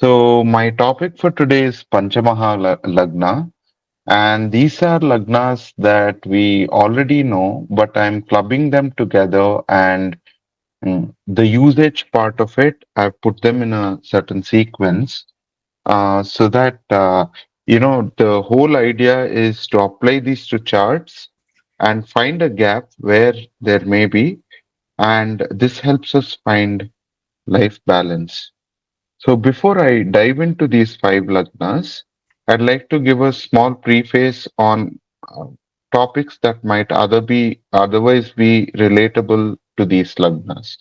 So my topic for today is Pancha Maha Lagna, and these are lagnas that we already know, but I'm clubbing them together and the usage part of it, I've put them in a certain sequence so that the whole idea is to apply these to charts and find a gap where there may be, and this helps us find life balance. So before I dive into these five lagnas, I'd like to give a small preface on uh, topics that might otherwise be relatable to these lagnas.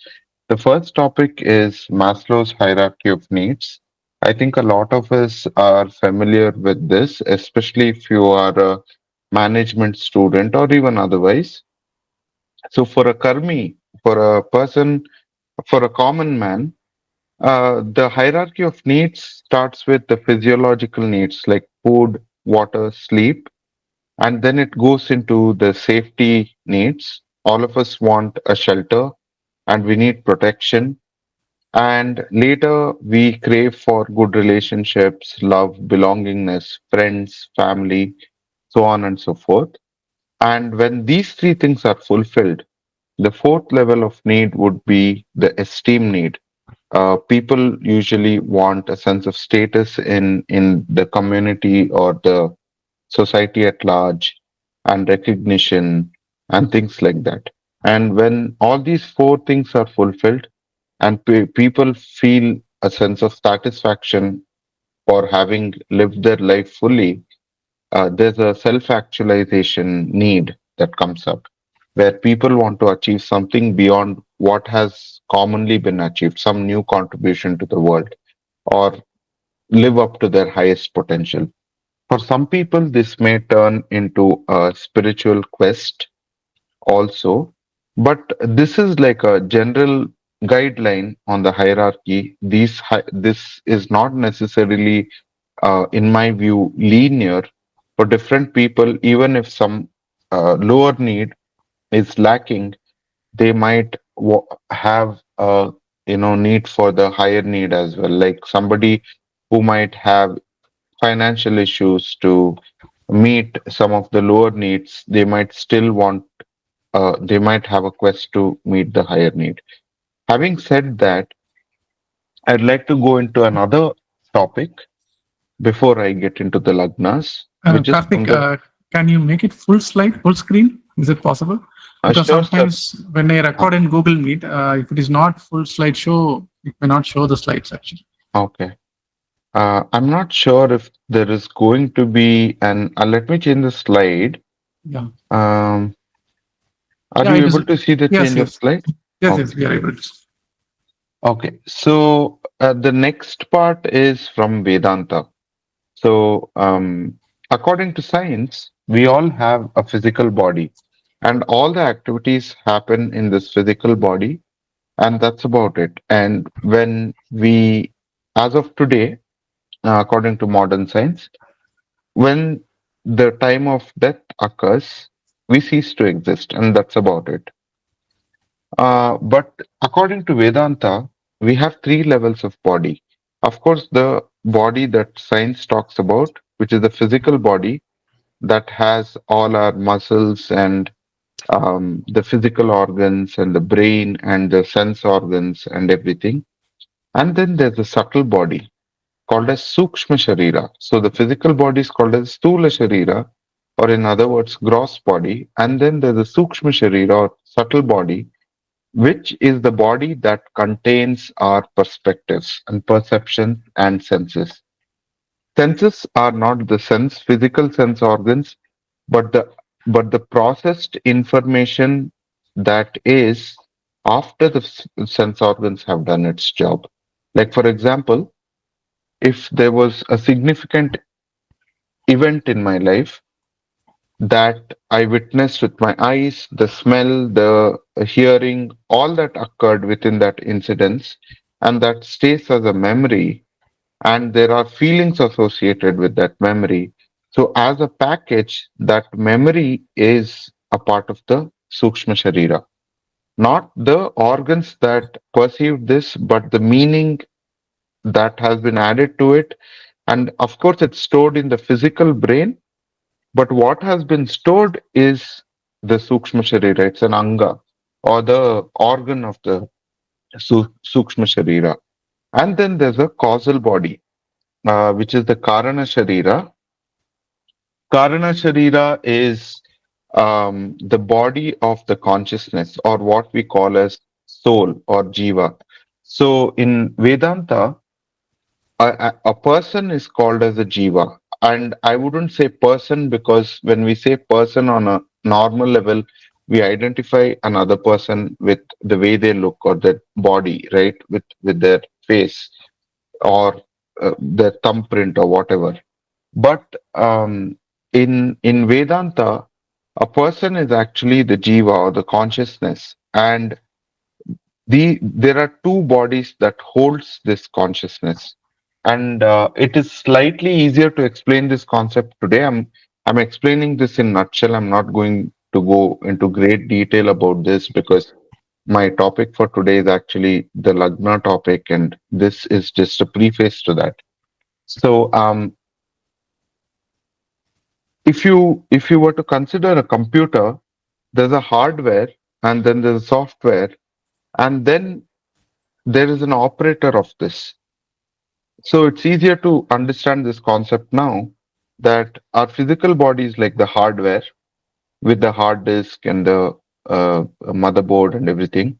The first topic is Maslow's hierarchy of needs. I think a lot of us are familiar with this, especially if you are a management student or even otherwise. So for a karmi, for a person, for a common man, the hierarchy of needs starts with the physiological needs like food, water, sleep, and then it goes into the safety needs. All of us want a shelter and we need protection. And later we crave for good relationships, love, belongingness, friends, family, so on and so forth. And when these three things are fulfilled, the fourth level of need would be the esteem need. People usually want a sense of status in the community or the society at large, and recognition and things like that. And when all these four things are fulfilled and people feel a sense of satisfaction for having lived their life fully, there's a self-actualization need that comes up where people want to achieve something beyond what has commonly been achieved, some new contribution to the world, or live up to their highest potential. For some people, this may turn into a spiritual quest also, but this is like a general guideline on the hierarchy. This is not necessarily, in my view, linear for different people. Even if some lower need is lacking, they might have a need for the higher need as well. Like somebody who might have financial issues to meet some of the lower needs, they might still want. They might have a quest to meet the higher need. Having said that, I'd like to go into another topic before I get into the lagnas, which is from Karthik, the can you make it full slide, full screen? Is it possible? Because sure, sir. sometimes when I Uh, record in Google Meet, if it is not full slideshow, it may not show the slides actually. okay. I'm not sure if there is going to be an. Let me change the slide. Yeah. Um, are Yeah, you it is. able to see the Yes, change of yes. slide? Yes, Okay. yes, we are able to. Okay. So the next part is from Vedanta. So according to science, we all have a physical body, and all the activities happen in this physical body, and that's about it. And when we, as of today, according to modern science, when the time of death occurs, we cease to exist, and that's about it. But according to Vedanta, we have three levels of body. Of course, the body that science talks about, which is the physical body that has all our muscles and the physical organs and the brain and the sense organs and everything. And then there's a subtle body called as Sukshma Sharira. So the physical body is called as Stula Sharira, or in other words, gross body. And then there's a Sukshma Sharira or subtle body, which is the body that contains our perspectives and perceptions and senses. Senses are not the physical sense organs, but the processed information that is after the sense organs have done its job. Like for example, if there was a significant event in my life that I witnessed with my eyes, the smell, the hearing, all that occurred within that incident, and that stays as a memory, and there are feelings associated with that memory. So, as a package, that memory is a part of the Sukshma Sharira. Not the organs that perceive this, but the meaning that has been added to it. And of course, it's stored in the physical brain, but what has been stored is the Sukshma Sharira. It's an Anga or the organ of the Sukshma Sharira. And then there's a causal body, which is the Karana Sharira. Karana Sharira is the body of the consciousness, or what we call as soul or Jiva. So in Vedanta, a person is called as a jiva. And I wouldn't say person because when we say person on a normal level, we identify another person with the way they look or their body, right? With their face or their thumbprint or whatever. But in Vedanta, a person is actually the jiva or the consciousness, and there are two bodies that holds this consciousness, and it is slightly easier to explain this concept today. I'm explaining this in nutshell. I'm not going to go into great detail about this because my topic for today is actually the Lagna topic, and this is just a preface to that. So, if you were to consider a computer, there's a hardware and then there's a software, and then there is an operator of this. So it's easier to understand this concept now that our physical body is like the hardware with the hard disk and the motherboard and everything.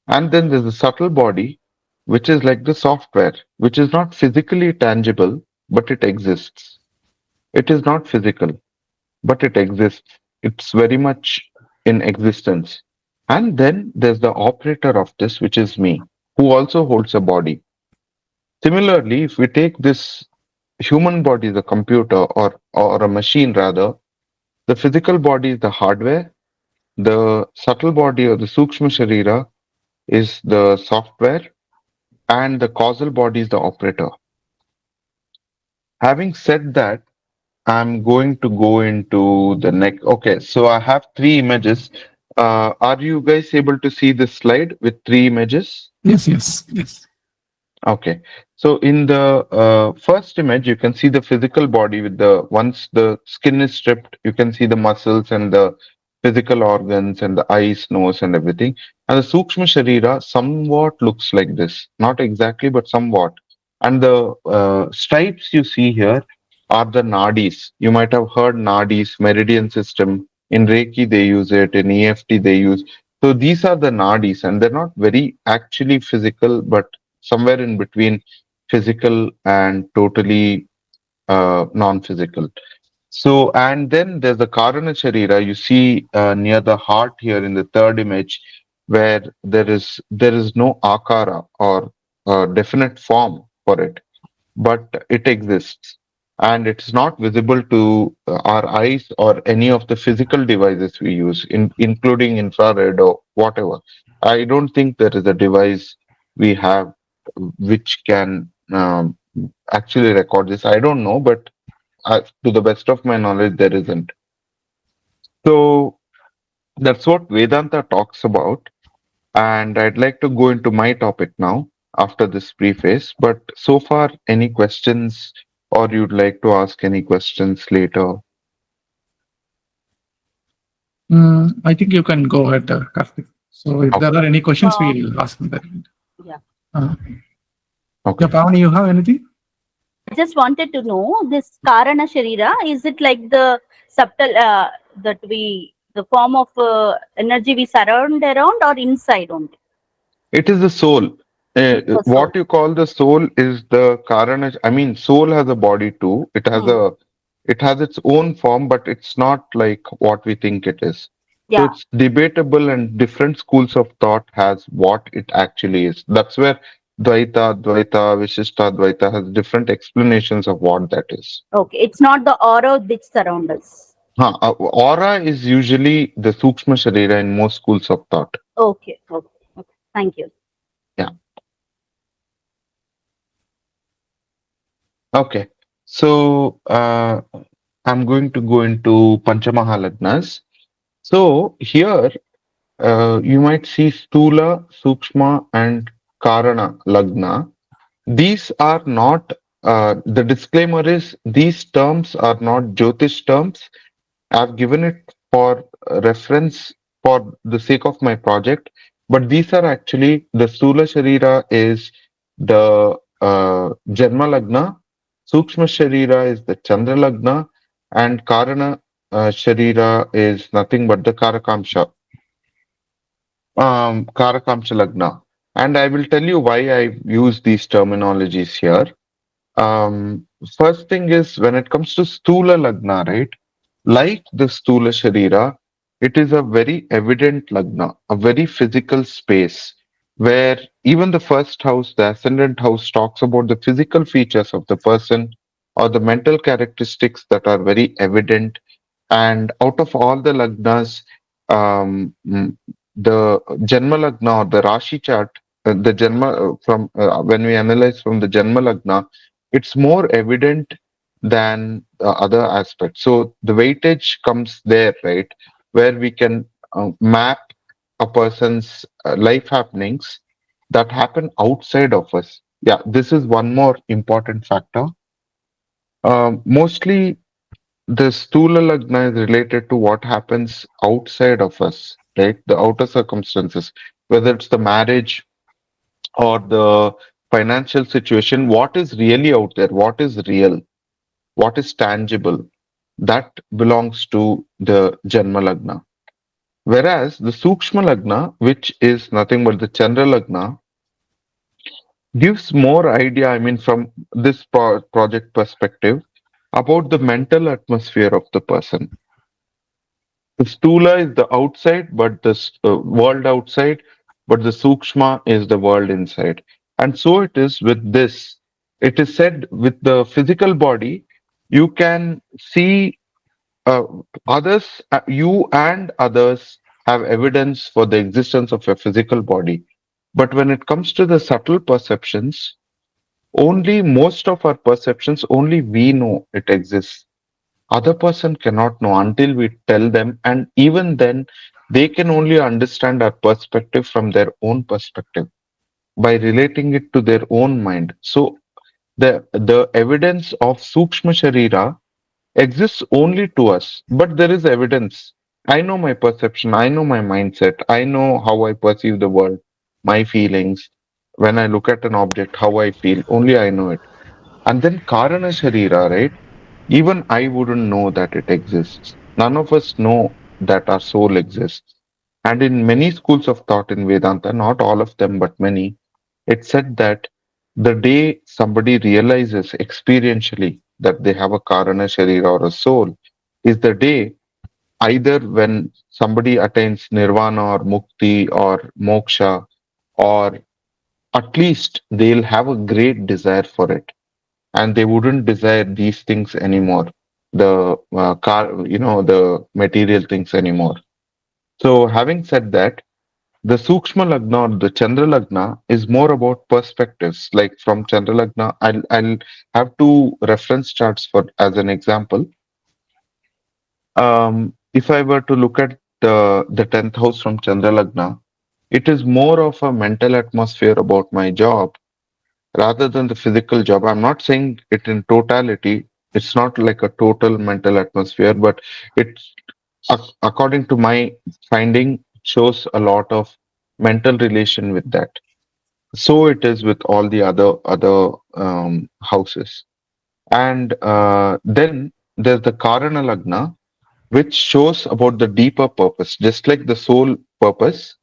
And then there's a subtle body, which is like the software, which is not physically tangible, but it exists. It is not physical, but it exists. It's very much in existence. And then there's the operator of this, which is me, who also holds a body. Similarly, if we take this human body is a computer or a machine rather, the physical body is the hardware, the subtle body or the Sukshma Sharira is the software, and the causal body is the operator. Having said that, I'm going to go into the next. Okay, so I have three images. Are you guys able to see this slide with three images? Yes, yes, yes. Okay. So in the first image, you can see the physical body with the once the skin is stripped, you can see the muscles and the physical organs and the eyes, nose, and everything. And the Sukshma Sharira somewhat looks like this. Not exactly, but somewhat. And the stripes you see here are the nadis. You might have heard nadis, meridian system. In Reiki, they use it. In EFT, they use. So these are the nadis, and they're not very actually physical, but somewhere in between physical and totally non-physical. So, and then there's the Karana Sharira you see near the heart here in the third image, where there is no akara or definite form for it, but it exists. And it's not visible to our eyes or any of the physical devices we use, including infrared or whatever. I don't think there is a device we have which can actually record this. I don't know, but to the best of my knowledge, there isn't. So that's what Vedanta talks about. And I'd like to go into my topic now after this preface. But so far, any questions or you'd like to ask any questions later? I think you can go ahead, Karthik. So if there Okay. are any questions, Uh, we'll ask them that. yeah. Uh, Okay. yeah, Pavani, you have anything? I just wanted to know this Karana Sharira, is it like the subtle the form of energy we surround around or inside only? It is the soul. The soul. What you call the soul is the Karana. I mean, soul has a body too. Hmm. It has its own form, but it's not like what we think it is. So Yeah. it's debatable, and different schools of thought has what it actually is. That's where Dvaita, Dvaita, Vishishta, Dvaita has different explanations of what that is. Okay. It's not the aura which surrounds us. Aura is usually the Sukshma Sharira in most schools of thought. Okay. Okay. Okay. Thank you. Yeah. Okay. So I'm going to go into Pancha Maha Lagnas. So here you might see Stula, Sukshma, and Karana Lagna. These are not, the disclaimer is these terms are not Jyotish terms. I've given it for reference for the sake of my project, but these are actually the Stula Sharira is the Janma Lagna, Sukshma Sharira is the Chandra Lagna, and Karana Sharira is nothing but the Karakamsha Lagna. And I will tell you why I use these terminologies here. Um, First thing is when it comes to Stula Lagna, right? Like the Stula Sharira, it is a very evident Lagna, a very physical space where even the first house, the ascendant house, talks about the physical features of the person or the mental characteristics that are very evident. And out of all the Lagnas, the Janma Lagna or the Rashi chart, the Janma from when we analyze from the Janma Lagna, it's more evident than other aspects. So the weightage comes there, right, where we can map a person's life happenings that happen outside of us. Yeah, this is one more important factor. Mostly the Stula Lagna is related to what happens outside of us, right? The outer circumstances, whether it's the marriage or the financial situation, what is really out there, what is real, what is tangible, that belongs to the Janma Lagna. Whereas the Sukshma Lagna, which is nothing but the Chandra Lagna, gives more idea, I mean, from this project perspective, about the mental atmosphere of the person. The Stula is the outside, but the world outside, but the Sukshma is the world inside. And so it is with this. It is said with the physical body, you can see uh, others, you and others have evidence for the existence of a physical body. But when it comes to the subtle perceptions, only most of our perceptions, only we know it exists. Other person cannot know until we tell them, and even then, they can only understand our perspective from their own perspective by relating it to their own mind. So the evidence of Sukshma Sharira exists only to us, but there is evidence. I know my perception, I know my mindset, I know how I perceive the world, my feelings. When I look at an object, how I feel, only I know it. And then Karana Sharira, right? Even I wouldn't know that it exists. None of us know that our soul exists. And in many schools of thought in Vedanta, not all of them, but many, it said that the day somebody realizes experientially that they have a Karana Sharira or a soul is the day either when somebody attains nirvana or mukti or moksha, or at least they'll have a great desire for it and they wouldn't desire these things anymore, the the material things anymore. So having said that, the Sukshma Lagna or the Chandra Lagna is more about perspectives. Like from Chandra Lagna, I'll have two reference charts for as an example. If I were to look at the 10th house from Chandra Lagna, it is more of a mental atmosphere about my job rather than the physical job. I'm not saying it in totality. It's not like a total mental atmosphere, but it's according to my finding shows a lot of mental relation with that. So it is with all the other houses. And then there's the Karana Lagna, which shows about the deeper purpose. Just like the soul purpose,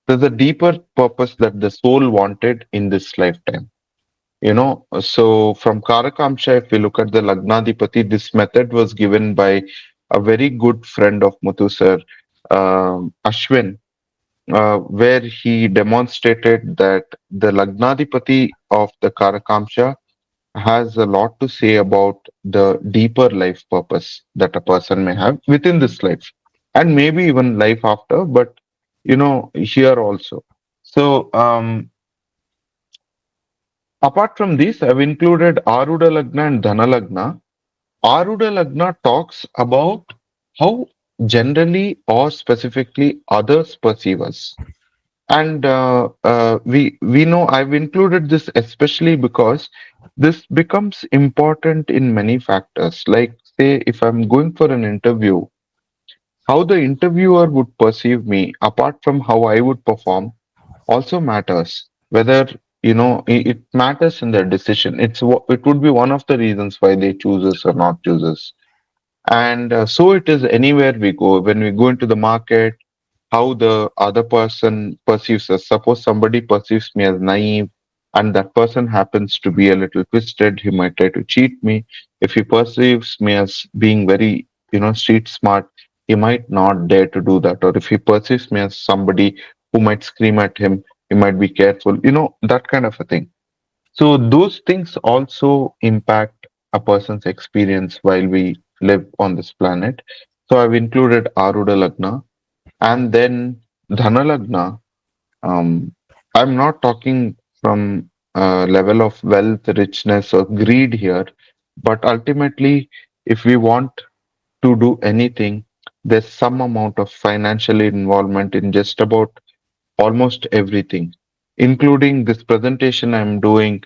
there's a deeper purpose that the soul wanted in this lifetime. So from Karakamsha, if we look at the Lagnadipati, this method was given by a very good friend of Muthu sir, Ashwin, where he demonstrated that the Lagnadipati of the Karakamsha has a lot to say about the deeper life purpose that a person may have within this life and maybe even life after, but here also. So, apart from this, I've included Aruda Lagna and Dhana Lagna. Aruda Lagna talks about how generally or specifically others perceive us. And we know I've included this especially because this becomes important in many factors. Like, say, if I'm going for an interview, how the interviewer would perceive me, apart from how I would perform, also matters. Whether it matters in their decision. It would be one of the reasons why they choose us or not choose us. And so it is anywhere we go. When we go into the market, how the other person perceives us. Suppose somebody perceives me as naive, and that person happens to be a little twisted, he might try to cheat me. If he perceives me as being very, street smart, he might not dare to do that. Or if he perceives me as somebody who might scream at him, he might be careful, that kind of a thing. So those things also impact a person's experience while we live on this planet. So I've included Aruda Lagna, and then Dhanalagna. um, I'm not talking from a level of wealth, richness, or greed here, but ultimately, if we want to do anything, there's some amount of financial involvement in just about almost everything, including this presentation I'm doing.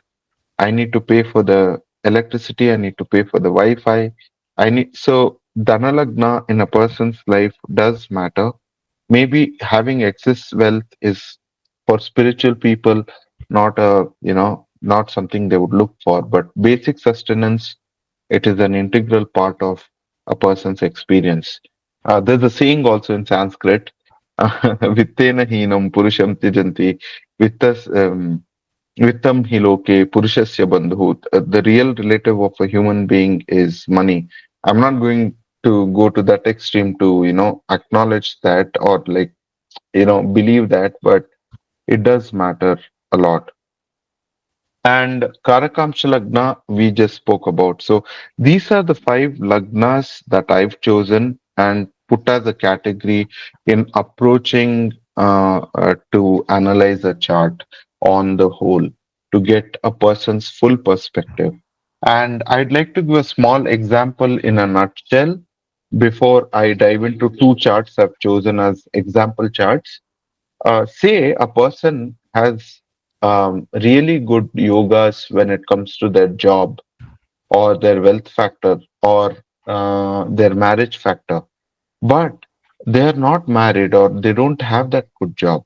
I need to pay for the electricity, I need to pay for the Wi-Fi. So Dhanalagna in a person's life does matter. Maybe having excess wealth is for spiritual people not something they would look for, but basic sustenance, it is an integral part of a person's experience. There's a saying also in Sanskrit, vittena hinam purusham tijanti, vittas vittam hiloke purushasya bandhu. The real relative of a human being is money. I'm not going to go to that extreme to acknowledge that, or like believe that, but it does matter a lot. And Karakamsha Lagna, we just spoke about. So these are the five Lagnas that I've chosen and put as a category in approaching to analyze a chart on the whole to get a person's full perspective. And I'd like to give a small example in a nutshell before I dive into two charts I've chosen as example charts. Say a person has really good yogas when it comes to their job or their wealth factor or their marriage factor, but they are not married or they don't have that good job.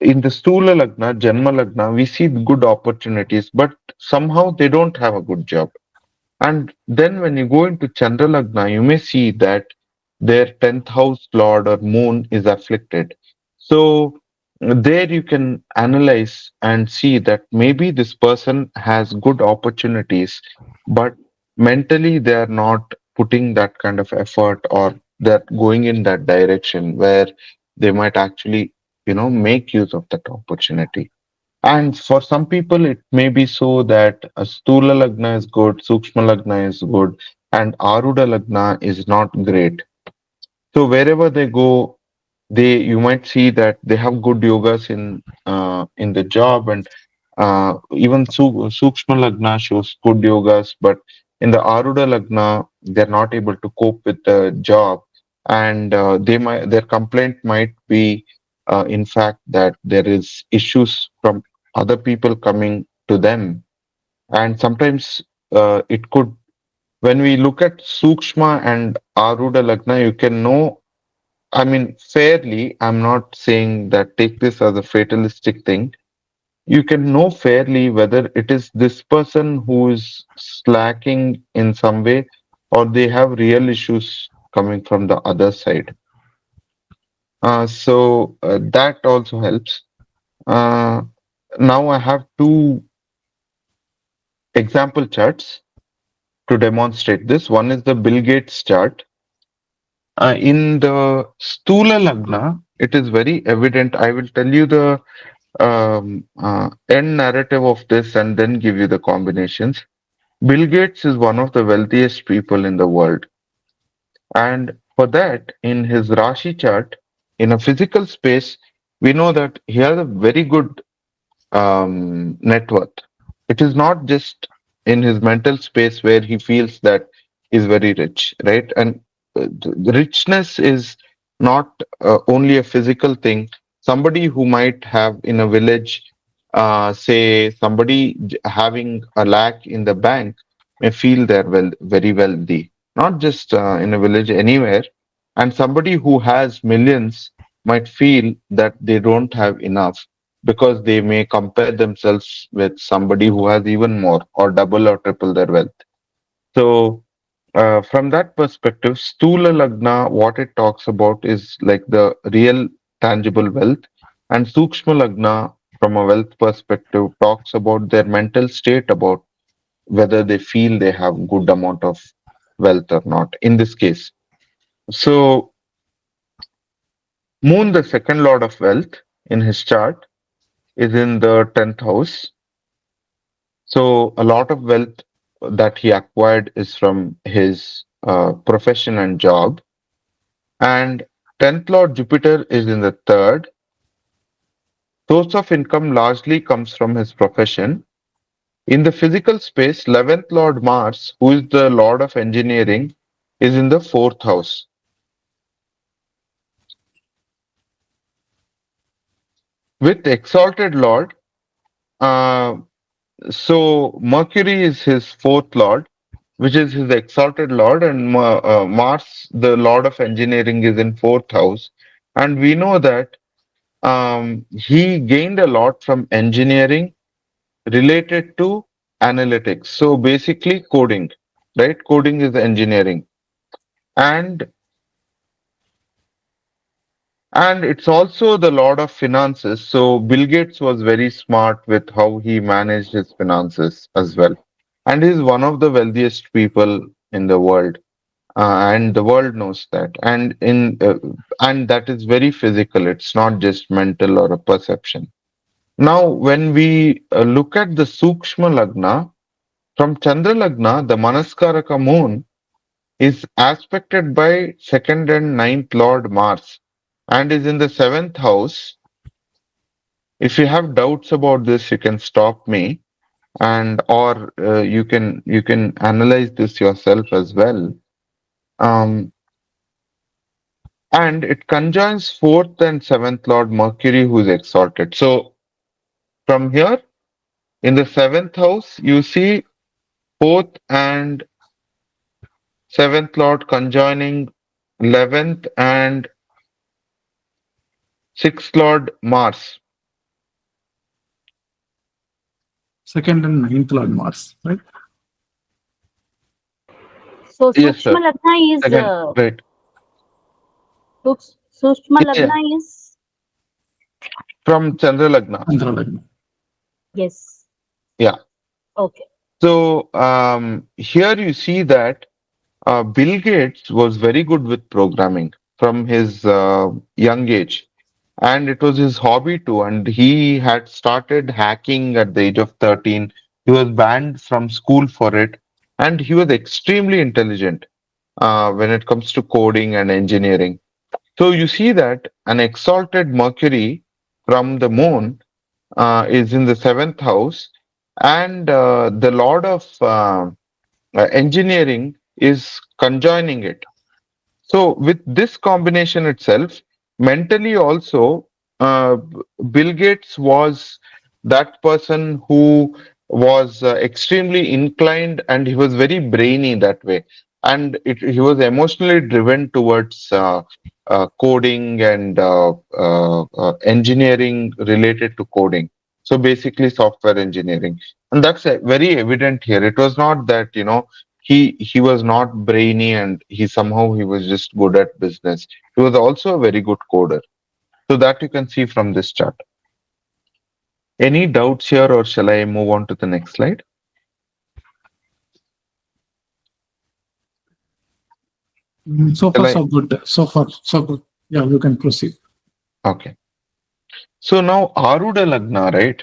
In the Stula Lagna, Janma Lagna, we see good opportunities, but somehow they don't have a good job. And then when you go into Chandra Lagna, you may see that their 10th house lord or moon is afflicted. So there you can analyze and see that maybe this person has good opportunities, but mentally they are not putting that kind of effort, or they're going in that direction where they might actually, make use of that opportunity. And for some people, it may be so that a Stula Lagna is good, Sukshma Lagna is good, and Aruda Lagna is not great. So wherever they go, you might see that they have good yogas in the job, and even Sukshma Lagna shows good yogas, but in the Aruda Lagna, they're not able to cope with the job, and their complaint might be, in fact, that there is issues from other people coming to them, and sometimes it could. When we look at Sukshma and Aruda Lagna, you can know, I mean, fairly, I'm not saying that take this as a fatalistic thing. You can know fairly whether it is this person who is slacking in some way or they have real issues coming from the other side. So that also helps. Uh, Now I have two example charts to demonstrate this. One is the Bill Gates chart. In the Stula Lagna, it is very evident. I will tell you the end narrative of this and then give you the combinations. Bill Gates is one of the wealthiest people in the world. And for that, in his Rashi chart, in a physical space, we know that he has a very good net worth. It is not just in his mental space where he feels that he's very rich, right? And the richness is not only a physical thing. somebody who might have in a village, say somebody having a lakh in the bank may feel they're very wealthy, not just in a village, anywhere. And somebody who has millions might feel that they don't have enough because they may compare themselves with somebody who has even more or double or triple their wealth. So, from that perspective, Stula Lagna, what it talks about is like the real tangible wealth, and Sukshma Lagna, from a wealth perspective, talks about their mental state, about whether they feel they have good amount of wealth or not. In this case, so Moon, the second lord of wealth in his chart, is in the 10th house. So a lot of wealth that he acquired is from his profession and job. And 10th Lord Jupiter is in the third. Source of income largely comes from his profession. In the physical space, 11th Lord Mars, who is the Lord of Engineering, is in the fourth house. With exalted Lord, uh, so Mercury is his fourth Lord, which is his exalted Lord, and Mars, the Lord of Engineering, is in fourth house. And we know that he gained a lot from engineering related to analytics. So basically coding, right? Coding is engineering. And and it's also the Lord of Finances. So Bill Gates was very smart with how he managed his finances as well. And he's one of the wealthiest people in the world. And the world knows that. And that is very physical. It's not just mental or a perception. Now, when we look at the Sukshma Lagna, from Chandra Lagna, the Manaskaraka moon is aspected by second and ninth Lord Mars and is in the seventh house. If you have doubts about this, you can stop me, and or you can analyze this yourself as well. Um, and it conjoins fourth and seventh Lord Mercury, who is exalted. So from here in the seventh house, you see fourth and seventh Lord conjoining 11th and sixth Lord Mars. Second and ninth Lord Mars, right? So Yes, Sukshma sir. Lagna is Second, right. Sukshma Yeah, yeah. Lagna is From Chandra Lagna. Chandra Lagna. yes. Yeah. Okay. So here you see that Bill Gates was very good with programming from his young age, and it was his hobby too. And he had started hacking at the age of 13. He was banned from school for it, and he was extremely intelligent when it comes to coding and engineering. So you see that an exalted Mercury from the moon is in the seventh house, and the Lord of engineering is conjoining it. So with this combination itself, mentally also, Bill Gates was that person who was extremely inclined, and he was very brainy that way. And he was emotionally driven towards coding and engineering related to coding. So basically software engineering. And that's very evident here. It was not that, he was not brainy and he was just good at business. He was also a very good coder. So that you can see from this chart. Any doubts here, or shall I move on to the next slide? So Shall far, I? so good. So far, so good. Yeah, you can proceed. Okay. So now Aruda Lagna, right?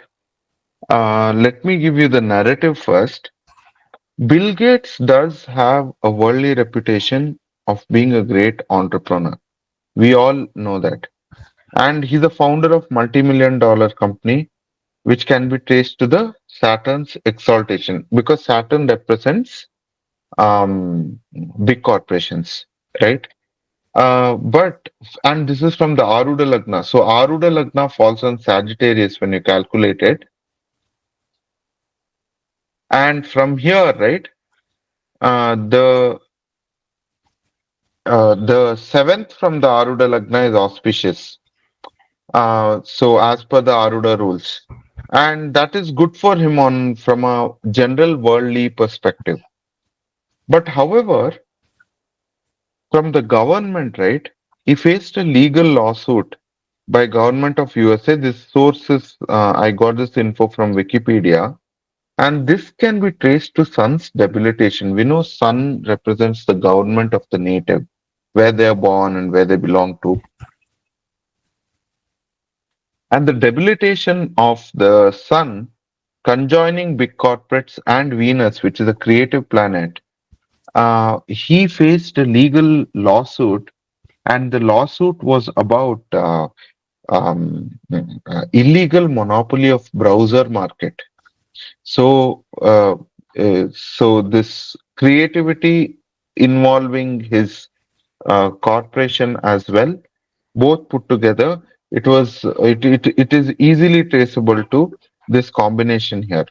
Let me give you the narrative first. Bill Gates does have a worldly reputation of being a great entrepreneur. We all know that. And he's the founder of multi-million dollar company, which can be traced to the Saturn's exaltation, because Saturn represents big corporations, right? But and this is from the Aruda Lagna. So Aruda Lagna falls on Sagittarius when you calculate it. And from here, right, the the seventh from the Aruda Lagna is auspicious. So as per the Aruda rules, and that is good for him on from a general worldly perspective. But however, from the government, right, he faced a legal lawsuit by government of USA. This source is I got this info from Wikipedia, and this can be traced to Sun's debilitation. We know Sun represents the government of the native, where they are born and where they belong to. And the debilitation of the Sun conjoining big corporates and Venus, which is a creative planet, he faced a legal lawsuit, and the lawsuit was about illegal monopoly of browser market. So this creativity involving his corporation as well, both put together, it is easily traceable to this combination here.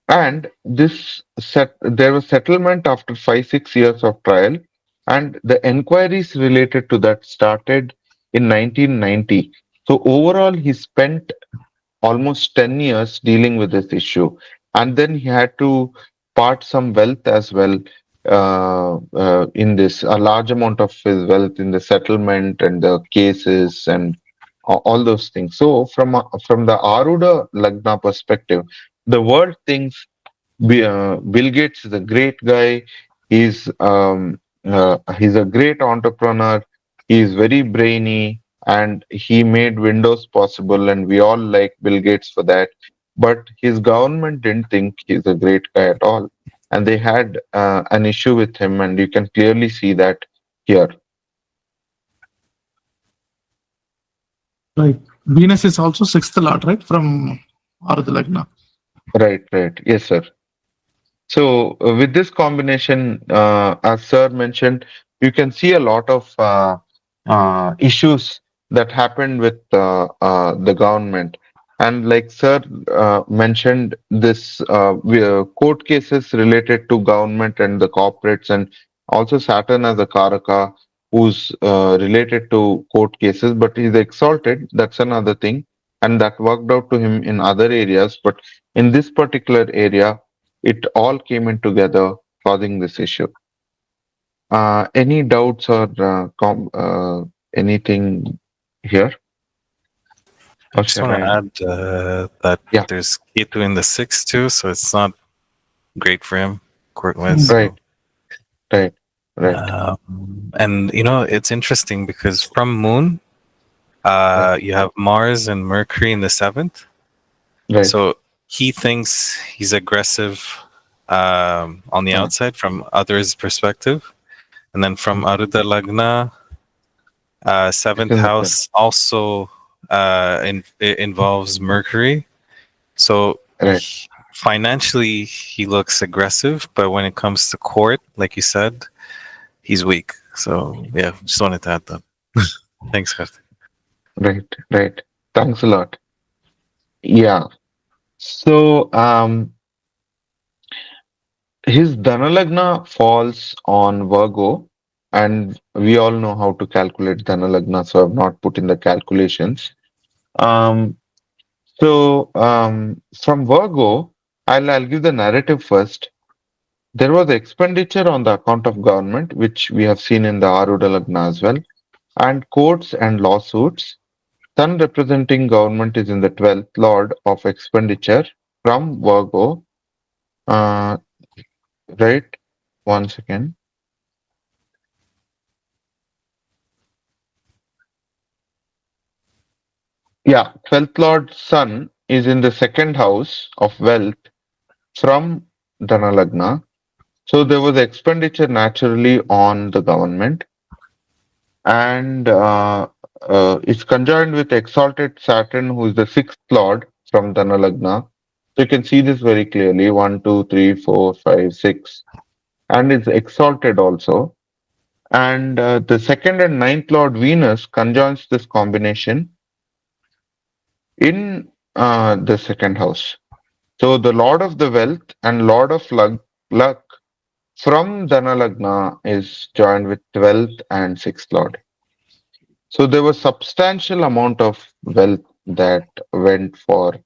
And there was settlement after 5-6 years of trial, and the enquiries related to that started in 1990. So overall, he spent almost 10 years dealing with this issue. And then he had to part some wealth as well in this, a large amount of his wealth in the settlement and the cases and all those things. So from the Aruda Lagna perspective, the world thinks Bill Gates is a great guy. He's a great entrepreneur. He's very brainy, and he made Windows possible. And we all like Bill Gates for that. But his government didn't think he's a great guy at all, and they had an issue with him, and you can clearly see that here. Right. Venus is also sixth lord, right? From Ardha Lagna. Right, right. Yes, sir. So with this combination, as Sir mentioned, you can see a lot of issues that happened with the government. And like Sir mentioned, this court cases related to government and the corporates, and also Saturn as a Karaka, who's related to court cases, but he's exalted. That's another thing, and that worked out to him in other areas. But in this particular area, it all came in together, causing this issue. Any doubts or anything here? I Or just shall want to I? add that Yeah, there's Ketu in the sixth too, so it's not great for him court-wise. right, right, right, And it's interesting because from Moon, right, you have Mars and Mercury in the seventh. right, So he thinks he's aggressive on the right, outside from others' perspective. And then from right. Aruda Lagna, It's seventh in the sense. house also it involves Mercury. So Right, financially, he looks aggressive, but when it comes to court, like you said, he's weak. So yeah, just wanted to add that. Thanks, Karthik. right, right. Thanks a lot. Yeah. So his Dhanalagna falls on Virgo, and we all know how to calculate Dhanalagna, so I've not put in the calculations. Um, from Virgo, I'll give the narrative first. There was expenditure on the account of government, which we have seen in the Aruda Lagna as well, and courts and lawsuits. Sun representing government is in the 12th lord of expenditure from Virgo. Uh, right? One second. Yeah, 12th lord Sun is in the second house of wealth from Dhanalagna. So there was expenditure naturally on the government, and it's conjoined with exalted Saturn, who is the sixth lord from Dhanalagna. So you can see this very clearly: one, two, three, four, five, six, and it's exalted also. And the second and ninth Lord Venus conjoins this combination in the second house. So the Lord of the Wealth and Lord of Luck from Dhanalagna is joined with 12th and 6th Lord. So there was substantial amount of wealth that went for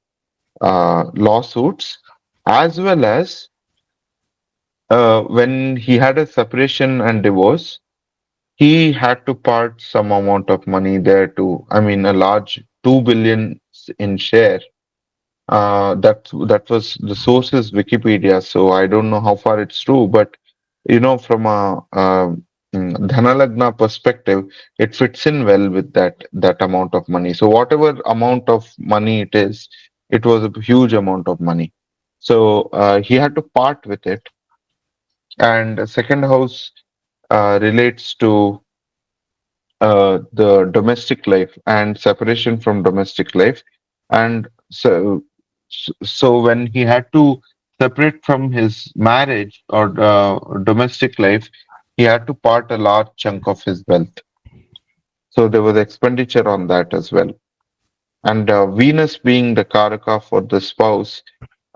lawsuits, as well as when he had a separation and divorce, he had to part some amount of money there to, I mean, a large 2 billion in share. That was the source is Wikipedia, so I don't know how far it's true, but from a Dhanalagna perspective, it fits in well with that amount of money. So whatever amount of money it is, it was a huge amount of money. So he had to part with it. And the second house relates to the domestic life and separation from domestic life. And so when he had to separate from his marriage or domestic life, he had to part a large chunk of his wealth. So there was expenditure on that as well. And Venus being the Karaka for the spouse,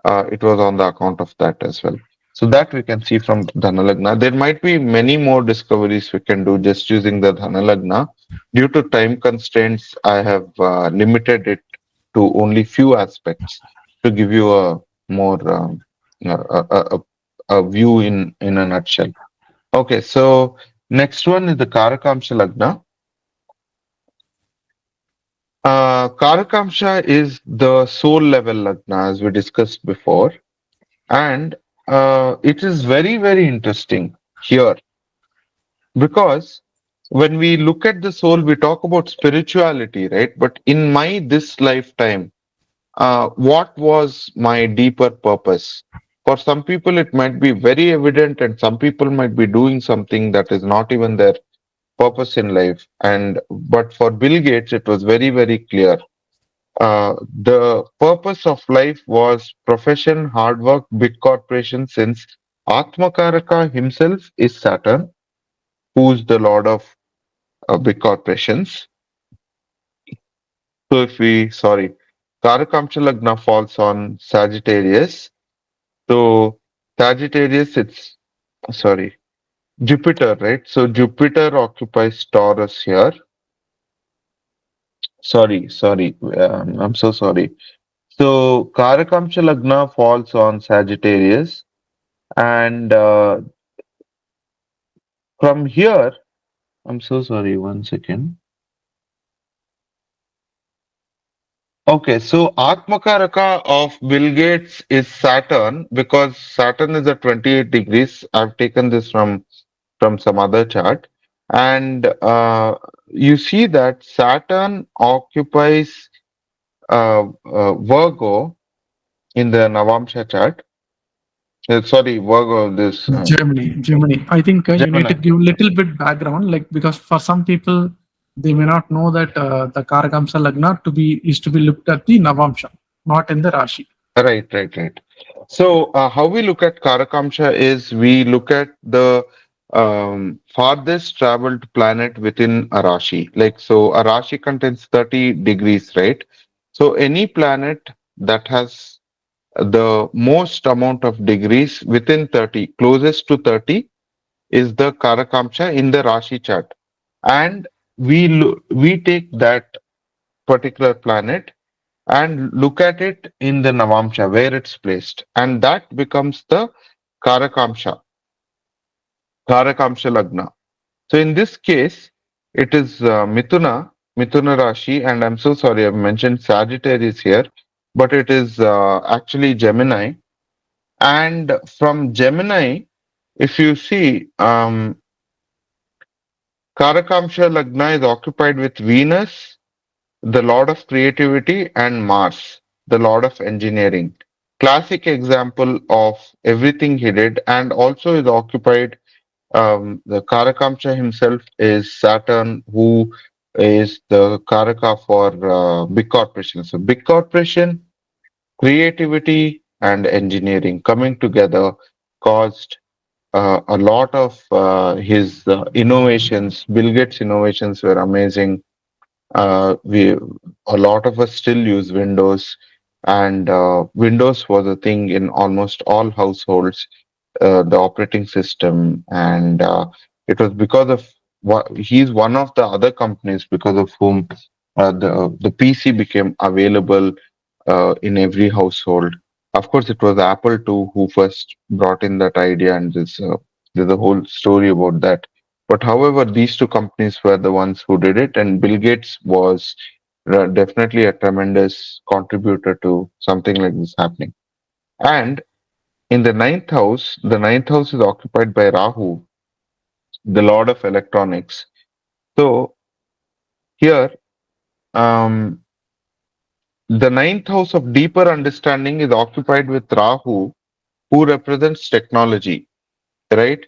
it was on the account of that as well. So that we can see from Dhanalagna. There might be many more discoveries we can do just using the Dhanalagna. Due to time constraints, I have limited it to only few aspects to give you a more a view in a nutshell. Okay, so next one is the Karakamsha Lagna. Karakamsha is the soul level Lagna, as we discussed before. And it is very, very interesting here because when we look at the soul, we talk about spirituality, right? But in my this lifetime, what was my deeper purpose? For some people, it might be very evident, and some people might be doing something that is not even their purpose in life. And but for Bill Gates, it was very, very clear. The purpose of life was profession, hard work, big corporation, since Atmakaraka himself is Saturn, who's the lord of big corporations. So Karakamcha Lagna falls on Sagittarius. So Sagittarius, sorry, Jupiter, right? So Jupiter occupies Taurus here. Sorry, I'm so sorry. So Karakamcha Lagna falls on Sagittarius. And from here, I'm so sorry, one second. Okay, so Atmakaraka of Bill Gates is Saturn because Saturn is at 28 degrees. I've taken this from some other chart. And you see that Saturn occupies Virgo in the Navamsha chart. Sorry, Virgo, this Gemini. I think you need to Gemini. give a little bit background, like because for some people they may not know that the Karakamsa Lagna to be looked at the Navamsha, not in the Rashi. Right. So, how we look at Karakamsha is we look at the farthest traveled planet within a Rashi. Like, so a Rashi contains 30 degrees, right? So, any planet that has the most amount of degrees within 30, closest to 30, is the Karakamsha in the Rashi chart. And we take that particular planet and look at it in the Navamsha, where it's placed. And that becomes the Karakamsha, Karakamsha Lagna. So in this case, it is Mithuna Rashi, and I'm so sorry, I've mentioned Sagittarius here, but it is actually Gemini. And from Gemini, if you see, Karakamsha Lagna is occupied with Venus, the lord of creativity, and Mars, the lord of engineering. Classic example of everything he did, and also is occupied. The Karakamcha himself is Saturn, who is the Karaka for big corporation. So, big corporation, creativity, and engineering coming together caused a lot of his innovations, Bill Gates' innovations were amazing. We a lot of us still use Windows, and Windows was a thing in almost all households, the operating system, and it was because of what he's one of the other companies because of whom the PC became available in every household. Of course, it was Apple too who first brought in that idea, and there's a whole story about that. But however, these two companies were the ones who did it, and Bill Gates was definitely a tremendous contributor to something like this happening. And in the ninth house is occupied by Rahu, the Lord of Electronics. So here, um, the ninth house of deeper understanding is occupied with Rahu, who represents technology, right?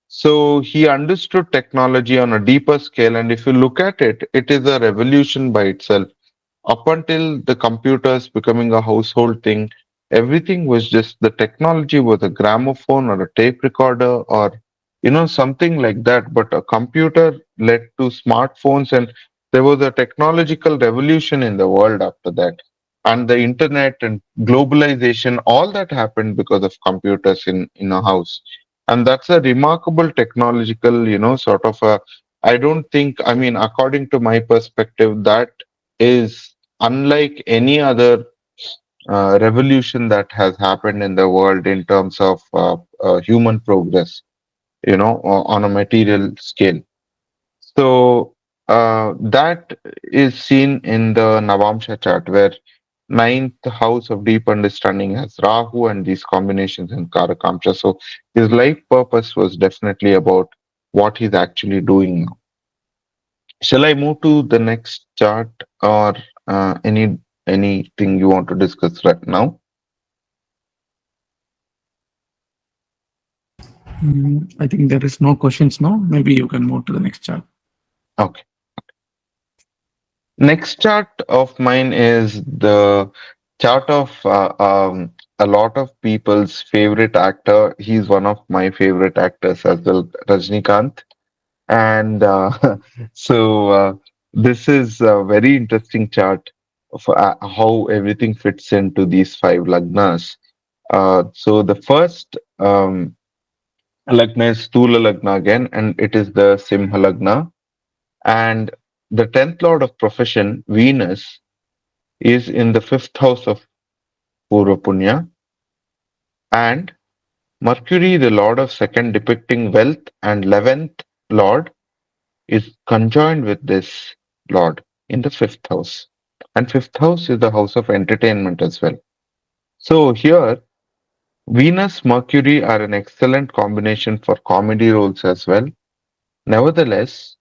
So he understood technology on a deeper scale, and if you look at it, it is a revolution by itself. Up until the computers becoming a household thing, everything was just the technology was a gramophone or a tape recorder or something like that. But a computer led to smartphones, and there was a technological revolution in the world after that. And the internet and globalization, all that happened because of computers in a house. And that's a remarkable technological, sort of a I don't think, I mean, according to my perspective, that is unlike any other revolution that has happened in the world in terms of human progress, on a material scale. So that is seen in the Navamsha chart, where ninth house of deep understanding has Rahu and these combinations in Karakamsha. So his life purpose was definitely about what he's actually doing now. Shall I move to the next chart, or anything you want to discuss right now? I think there is no questions now. Maybe you can move to the next chart. Okay. Next chart of mine is the chart of a lot of people's favorite actor. He's one of my favorite actors as well, Rajinikanth. And so this is a very interesting chart of how everything fits into these five lagnas. So the first Lagna is Stula Lagna again, and it is the Simha Lagna. And the 10th lord of profession, Venus, is in the fifth house of Purva Punya. And Mercury, the lord of second, depicting wealth, and 11th lord is conjoined with this lord in the fifth house. And fifth house is the house of entertainment as well. So here, Venus, Mercury are an excellent combination for comedy roles as well. Nevertheless,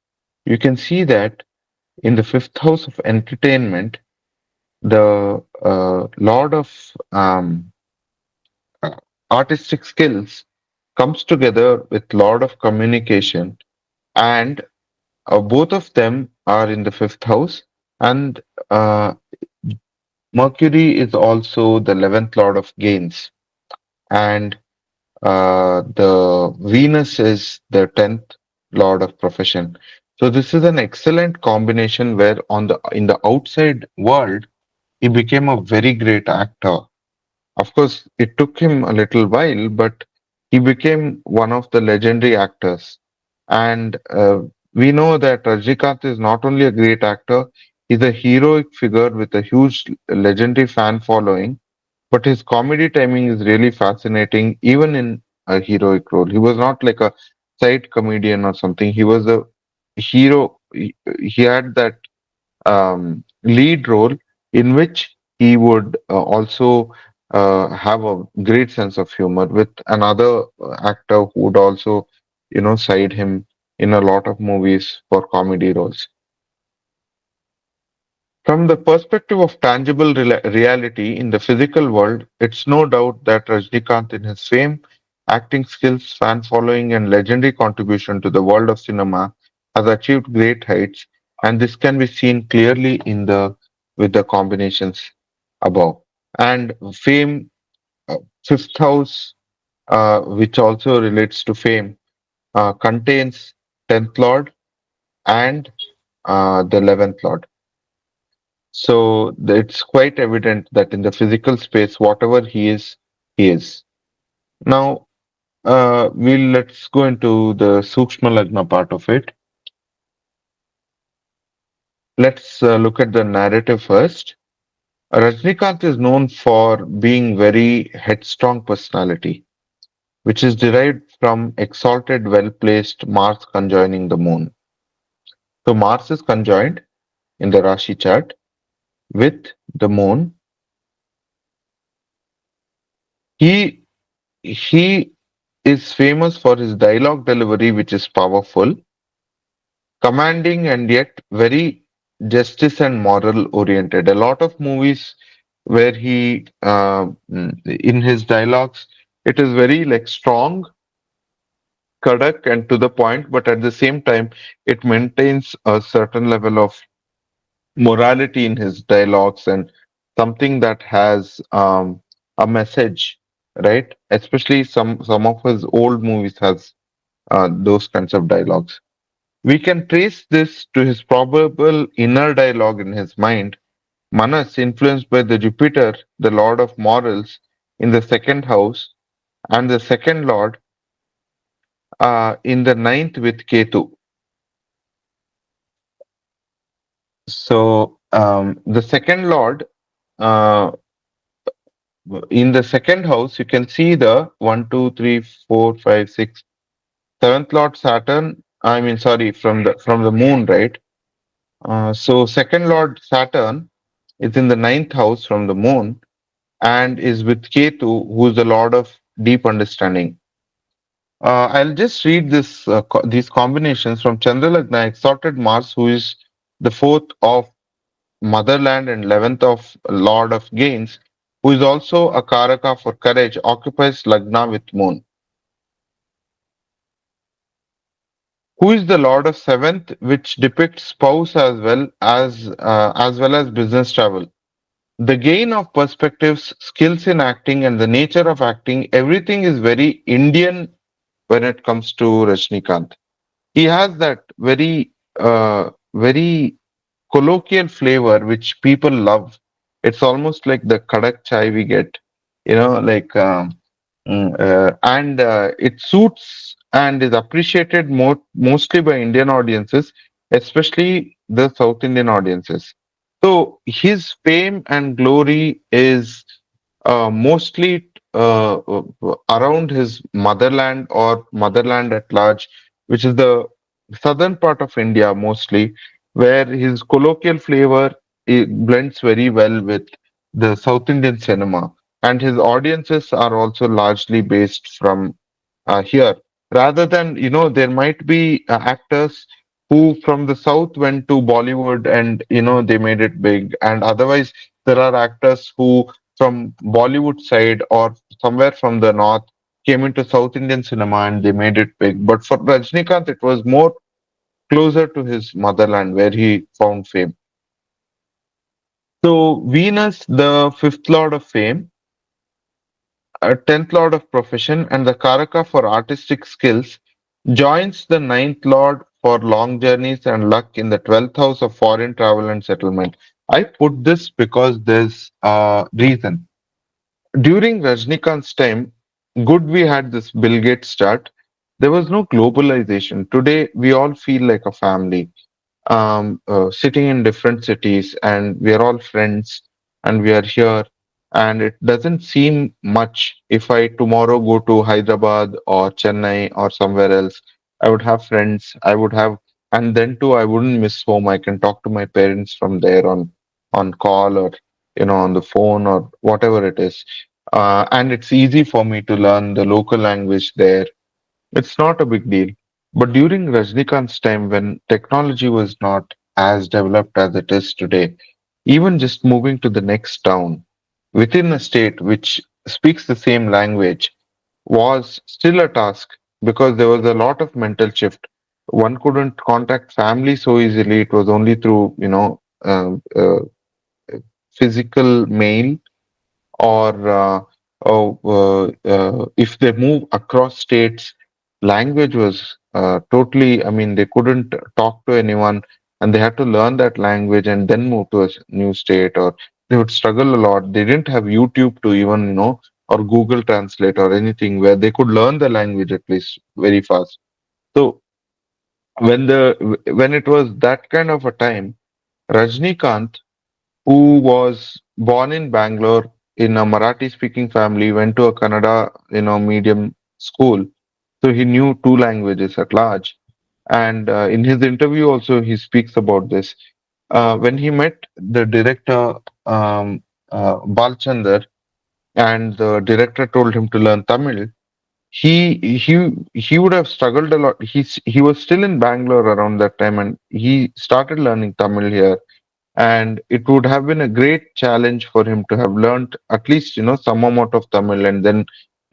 you can see that in the fifth house of entertainment, the Lord of uh, artistic skills comes together with Lord of communication, and both of them are in the fifth house, and uh, Mercury is also the 11th Lord of gains, and the Venus is the 10th Lord of profession. So this is an excellent combination where in the outside world he became a very great actor. Of course, it took him a little while, but he became one of the legendary actors. And we know that Rajnikant is not only a great actor, he's a heroic figure with a huge legendary fan following, but his comedy timing is really fascinating, even in a heroic role. He was not like a side comedian or something. He was a hero. He had that lead role in which he would also have a great sense of humor with another actor who would also, side him in a lot of movies for comedy roles. From the perspective of tangible reality in the physical world, it's no doubt that Rajnikant, in his fame, acting skills, fan following, and legendary contribution to the world of cinema, has achieved great heights, and this can be seen clearly in the with the combinations above. And fame, fifth house, which also relates to fame, contains 10th Lord and the 11th Lord. So it's quite evident that in the physical space, whatever he is, he is. Now, let's go into the Sukshma Lagna part of it. Let's look at the narrative first. Rajnikanth is known for being very headstrong personality, which is derived from exalted, well-placed Mars conjoining the Moon. So Mars is conjoined in the Rashi chart with the Moon. He he is famous for his dialogue delivery, which is powerful, commanding, and yet very justice and moral oriented. A lot of movies where in his dialogues, it is very like strong, Kadak, and to the point, but at the same time, it maintains a certain level of morality in his dialogues and something that has a message, right? Especially some of his old movies has those kinds of dialogues. We can trace this to his probable inner dialogue in his mind. Manas, influenced by the Jupiter, the lord of morals, in the second house, and the second lord in the ninth with Ketu. So the second lord uh, in the second house, you can see the 1, 2, 3, 4, 5, 6, seventh lord Saturn. I mean, sorry, from the moon, right? So second lord Saturn is in the ninth house from the moon and is with Ketu, who is the lord of deep understanding. I'll just read these combinations from Chandralagna, exalted Mars, who is the fourth of motherland and 11th of Lord of Gains, who is also a Karaka for courage, occupies Lagna with Moon. Who is the Lord of 7th, which depicts spouse as well as business travel. The gain of perspectives, skills in acting, and the nature of acting, everything is very Indian when it comes to Rajnikant. He has that very colloquial flavor which people love. It's almost like the kadak chai we get, like and it suits and is appreciated mostly by Indian audiences, especially the South Indian audiences. So his fame and glory is mostly around his motherland or motherland at large, which is the southern part of India mostly, where his colloquial flavor blends very well with the South Indian cinema, and his audiences are also largely based from here. Rather than, there might be actors who from the south went to Bollywood and they made it big, and otherwise there are actors who from Bollywood side or somewhere from the north came into South Indian cinema and they made it big. But for Rajnikant, it was more closer to his motherland where he found fame. So Venus, the fifth lord of fame, a tenth lord of profession, and the Karaka for artistic skills, joins the ninth lord for long journeys and luck in the 12th house of foreign travel and settlement. I put this because there's a reason. During Rajnikant's time, good we had this Bill Gates start. There was no globalization. Today, we all feel like a family, sitting in different cities, and we are all friends, and we are here. And it doesn't seem much if I tomorrow go to Hyderabad or Chennai or somewhere else. I would have friends. I would have, and then too, I wouldn't miss home. I can talk to my parents from there on call or on the phone or whatever it is. And it's easy for me to learn the local language there. It's not a big deal. But during Rajnikant's time, when technology was not as developed as it is today, even just moving to the next town within a state which speaks the same language was still a task because there was a lot of mental shift. One couldn't contact family so easily. It was only through, physical mail or if they move across states, language was totally, I mean, they couldn't talk to anyone and they had to learn that language and then move to a new state, or they would struggle a lot. They didn't have YouTube to even, or Google Translate or anything where they could learn the language at least very fast. So when it was that kind of a time, Rajnikant, who was born in Bangalore in a Marathi speaking family, went to a Kannada, medium school. So he knew two languages at large. And in his interview also, he speaks about this. When he met the director, Balchandar, and the director told him to learn Tamil, he would have struggled a lot. He was still in Bangalore around that time, and he started learning Tamil here, and it would have been a great challenge for him to have learned at least some amount of Tamil and then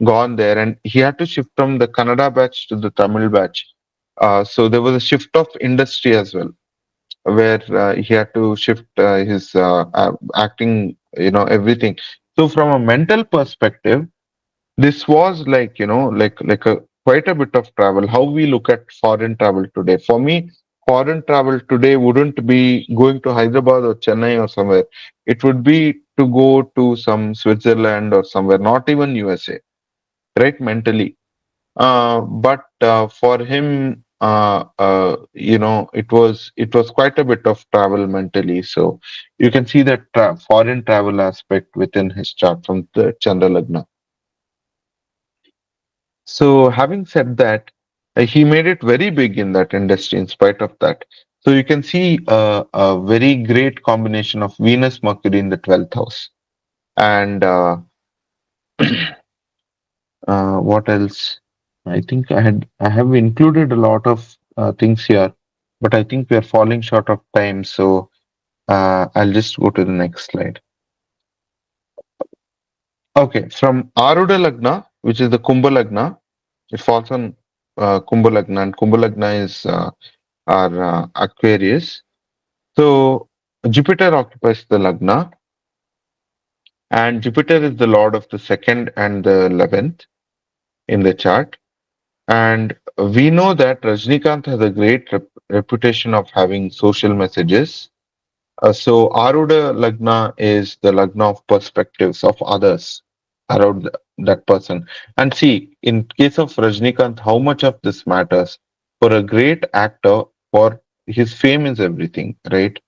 gone there. And he had to shift from the Kannada batch to the Tamil batch. So there was a shift of industry as well, where he had to shift his acting, everything. So from a mental perspective, this was like a quite a bit of travel. How we look at foreign travel today. For me, foreign travel today wouldn't be going to Hyderabad or Chennai or somewhere. It would be to go to some Switzerland or somewhere, not even USA, right? Mentally. But for him, it was quite a bit of travel mentally. So you can see that foreign travel aspect within his chart from the Chandra Lagna. So, having said that, he made it very big in that industry in spite of that. So, you can see a very great combination of Venus Mercury in the 12th house. And what else? I think I have included a lot of things here, but I think we are falling short of time. So, I'll just go to the next slide. Okay, from Aruda Lagna, which is the Kumbha Lagna, it falls on Kumbha Lagna, and Kumbha Lagna is our Aquarius. So Jupiter occupies the Lagna, and Jupiter is the lord of the second and the 11th in the chart. And we know that Rajnikant has a great reputation of having social messages. So Aruda Lagna is the Lagna of perspectives of others around that person. And see, in case of Rajnikant, how much of this matters. For a great actor, for his fame is everything, right?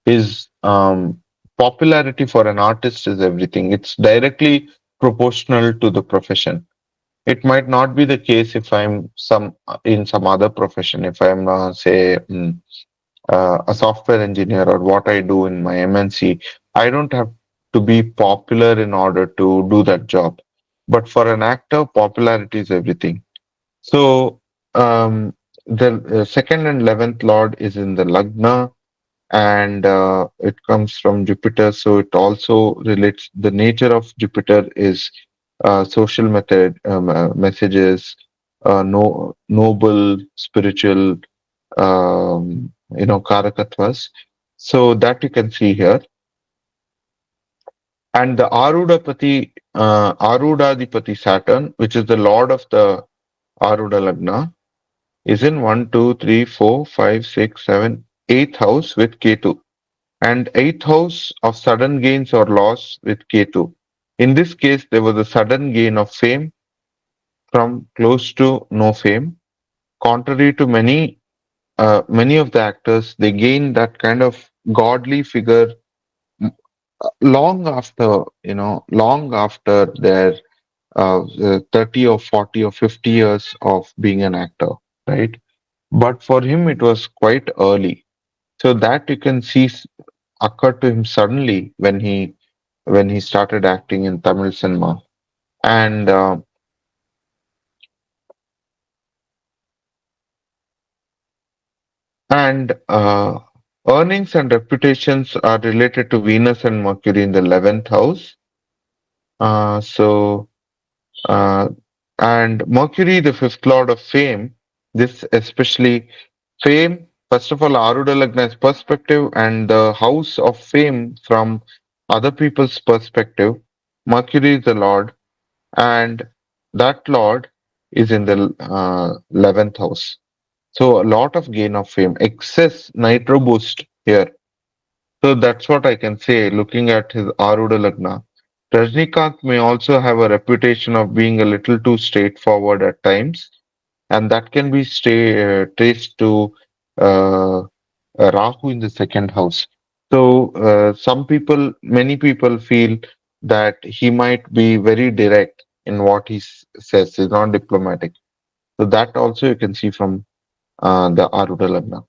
His popularity for an artist is everything. It's directly proportional to the profession. It might not be the case if I'm in some other profession. If I'm say a software engineer or what I do in my MNC, I don't have to be popular in order to do that job. But for an actor, popularity is everything. So the second and 11th lord is in the Lagna, and it comes from Jupiter. So it also relates. The nature of Jupiter is social messages, no noble, spiritual, Karakatvas. So that you can see here. And the Arudadipati Saturn, which is the lord of the Aruda Lagna, is in 1, 2, 3, 4, 5, 6, 7, 8th house with Ketu, and 8th house of sudden gains or loss with Ketu. In this case, there was a sudden gain of fame from close to no fame. Contrary to many of the actors, they gain that kind of godly figure long after their 30 or 40 or 50 years of being an actor, right? But for him, it was quite early. So that you can see occurred to him suddenly when he started acting in Tamil cinema. And and earnings and reputations are related to Venus and Mercury in the 11th house. So uh, and Mercury, the fifth lord of fame, this especially fame. First of all, Aruda Lagna is perspective, and the house of fame from other people's perspective. Mercury is the lord. and that Lord is in the 11th house. So a lot of gain of fame, excess nitro boost here. So that's what I can say looking at his Aruda Lagna. Rajnikanth may also have a reputation of being a little too straightforward at times, and that can be traced to uh, Rahu in the second house. So many people feel that he might be very direct in what he says. He's not diplomatic. So that also you can see from the Aruda Lagna.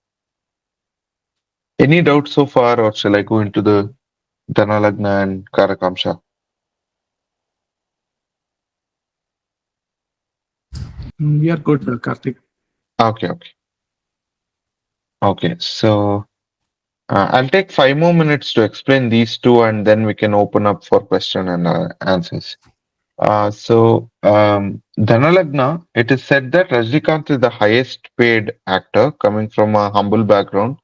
Any doubts so far, or shall I go into the Dhana Lagna and Karakamsha? We are good, Karthik. Okay, okay, okay. So I'll take 5 more minutes to explain these two, and then we can open up for question and answers. Dhanalagna, it is said that Rajnikant is the highest paid actor coming from a humble background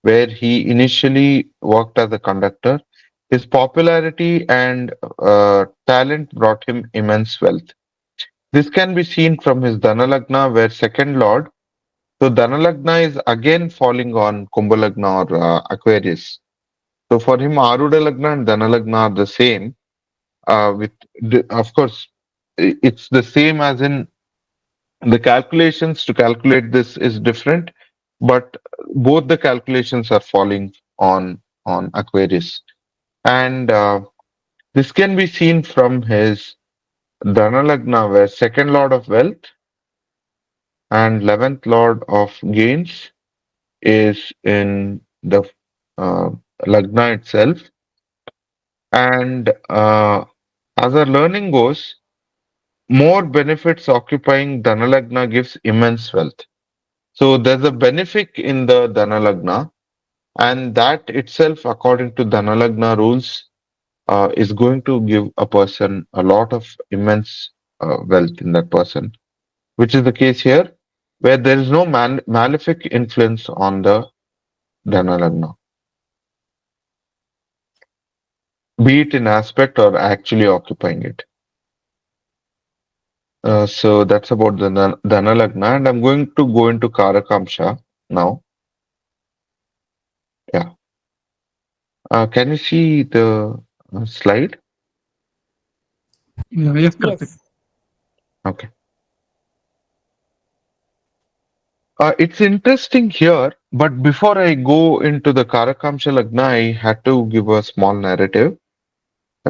where he initially worked as a conductor. His popularity and talent brought him immense wealth. This can be seen from his Dhanalagna, where second lord. So Dhanalagna is again falling on Kumbhalagna or Aquarius. So for him, Aruda Lagna and Dhanalagna are the same. With of course, it's the same as in the calculations to calculate this is different, but both the calculations are falling on Aquarius, and this can be seen from his Dhanalagna, where second lord of wealth and 11th lord of gains is in the uh, Lagna itself, and as our learning goes, more benefits occupying Dhanalagna gives immense wealth. So there's a benefic in the Dhanalagna, and that itself, according to Dhanalagna rules, is going to give a person a lot of immense wealth in that person, which is the case here, where there is no malefic influence on the Dhanalagna, be it in aspect or actually occupying it. So that's about the Dhanalagna, and I'm going to go into Karakamsha now. Yeah. Can you see the slide? Yeah, yes, Karthik. Yes. Okay. It's interesting here, but before I go into the Karakamsha Lagna, I had to give a small narrative.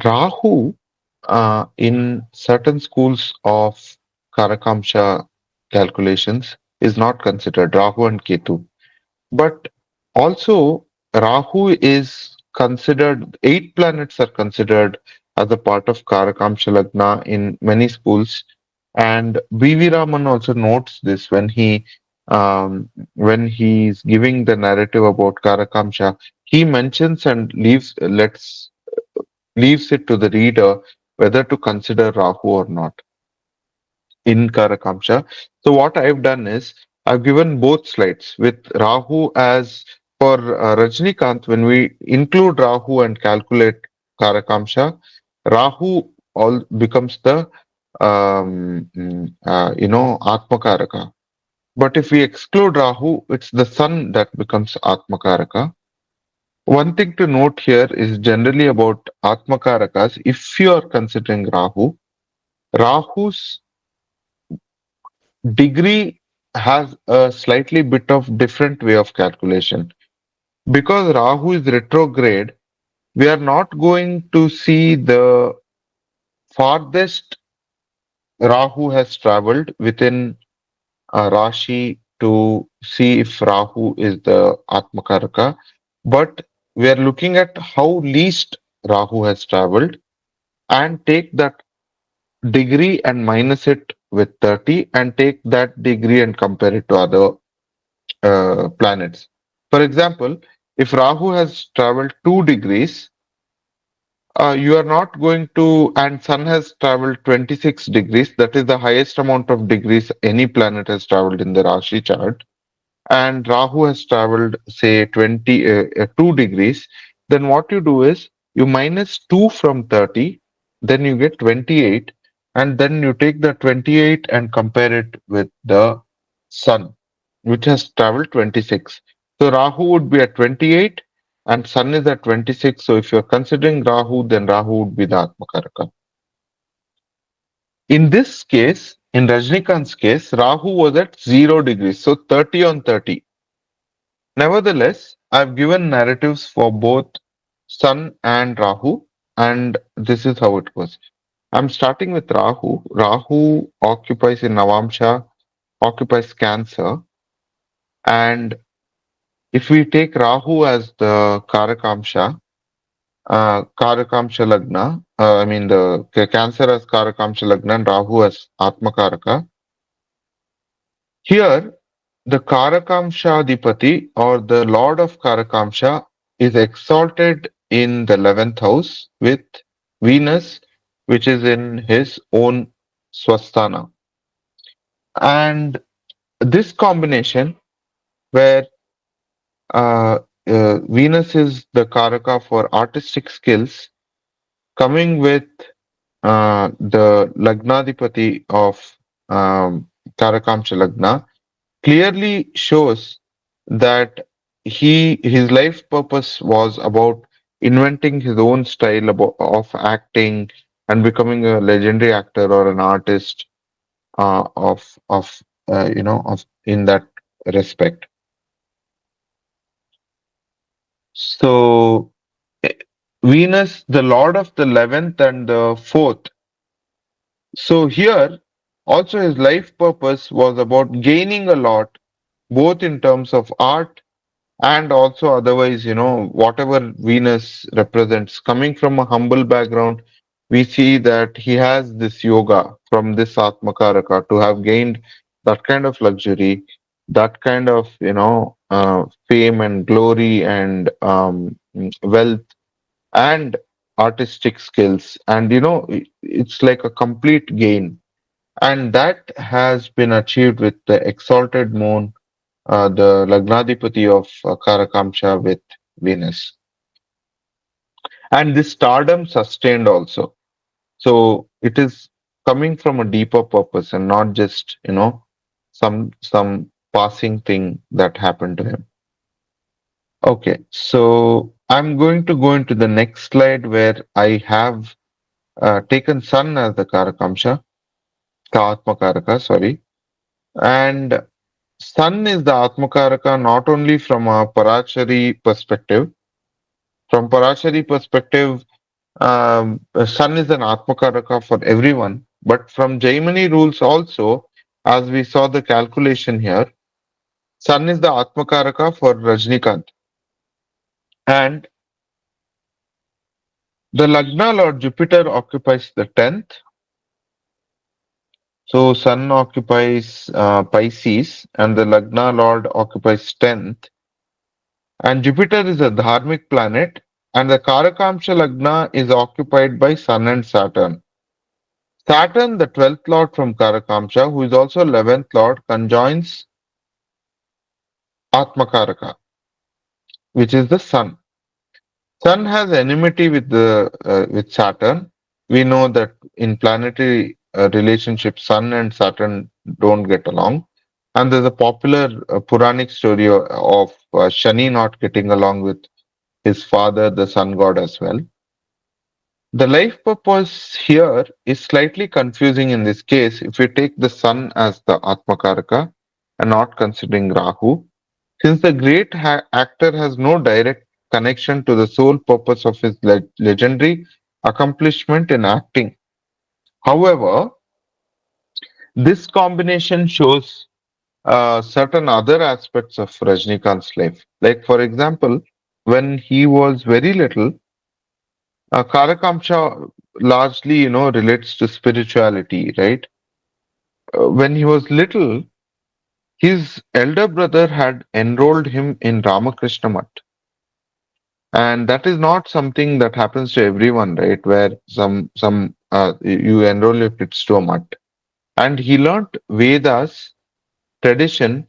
Rahu, in certain schools of Karakamsha calculations, is not considered Rahu and Ketu. But also, Rahu is considered, eight planets are considered as a part of Karakamsha Lagna in many schools. And B.V. Raman also notes this when he's giving the narrative about Karakamsha. He mentions and leaves it to the reader whether to consider Rahu or not in Karakamsha. So what I've done is I've given both slides with Rahu as for Rajnikant. When we include Rahu and calculate Karakamsha, Rahu all becomes the Atmakaraka. But if we exclude Rahu, it's the sun that becomes Atmakaraka. One thing to note here is generally about Atmakarakas. If you are considering Rahu, Rahu's degree has a slightly bit of different way of calculation. Because Rahu is retrograde, we are not going to see the farthest Rahu has traveled within a Rashi to see if Rahu is the Atmakaraka, but we are looking at how least Rahu has traveled and take that degree and minus it with 30 and take that degree and compare it to other planets. For example, if Rahu has traveled 2 degrees, you are not going to, and Sun has traveled 26 degrees, that is the highest amount of degrees any planet has traveled in the Rashi chart, and Rahu has traveled, say, 2 degrees, then what you do is you minus 2 from 30, then you get 28, and then you take the 28 and compare it with the sun, which has traveled 26. So Rahu would be at 28 and sun is at 26. So if you're considering Rahu, then Rahu would be the Atmakaraka. In this case, in Rajnikant's case, Rahu was at 0 degrees, so 30 on 30. Nevertheless, I've given narratives for both Sun and Rahu, and this is how it goes. I'm starting with Rahu. Rahu occupies in Navamsha, occupies Cancer, and if we take Rahu as the Karakamsha, Karakamsha Lagna, I mean the Cancer as Karakamsha Lagna and Rahu as Atmakaraka. Here, the Karakamsha Adipati or the Lord of Karakamsha is exalted in the 11th house with Venus, which is in his own Swasthana. And this combination, where uh, Venus is the Karaka for artistic skills, coming with the Lagnadipati of Karakamsha Lagna, clearly shows that his life purpose was about inventing his own style of acting and becoming a legendary actor or an artist of in that respect. So eh, Venus, the lord of the 11th and the 4th. So here also his life purpose was about gaining a lot, both in terms of art and also otherwise, whatever Venus represents. Coming from a humble background, we see that he has this yoga from this Atmakaraka to have gained that kind of luxury, that kind of, fame and glory and wealth and artistic skills. And, it's like a complete gain. And that has been achieved with the exalted moon, the Lagnadipati of Karakamsha with Venus. And this stardom sustained also. So it is coming from a deeper purpose and not just, some passing thing that happened to him. Okay, so I'm going to go into the next slide where I have taken Sun as the Karakamsha, Atmakaraka, sorry. And Sun is the Atmakaraka not only from a Parachari perspective. From Parachari perspective, Sun is an Atmakaraka for everyone. But from Jaimini rules also, as we saw the calculation here, Sun is the Atmakaraka for Rajnikant. And the Lagna Lord Jupiter occupies the 10th. So Sun occupies Pisces and the Lagna Lord occupies 10th. And Jupiter is a dharmic planet, and the Karakamsha Lagna is occupied by Sun and Saturn. Saturn, the 12th lord from Karakamsha, who is also 11th lord, conjoins Atmakaraka, which is the Sun. Sun has enmity with Saturn. We know that in planetary relationships, Sun and Saturn don't get along. And there's a popular Puranic story of Shani not getting along with his father, the sun god, as well. The life purpose here is slightly confusing in this case if we take the sun as the Atmakaraka and not considering Rahu, since the great actor has no direct connection to the sole purpose of his legendary accomplishment in acting. However, this combination shows certain other aspects of Rajnikant's life. Like, for example, when he was very little, Karakamsha largely, relates to spirituality, right? When he was little, his elder brother had enrolled him in Ramakrishna Math. And that is not something that happens to everyone, right? Where you enroll your kids to a math. And he learnt Vedas, tradition,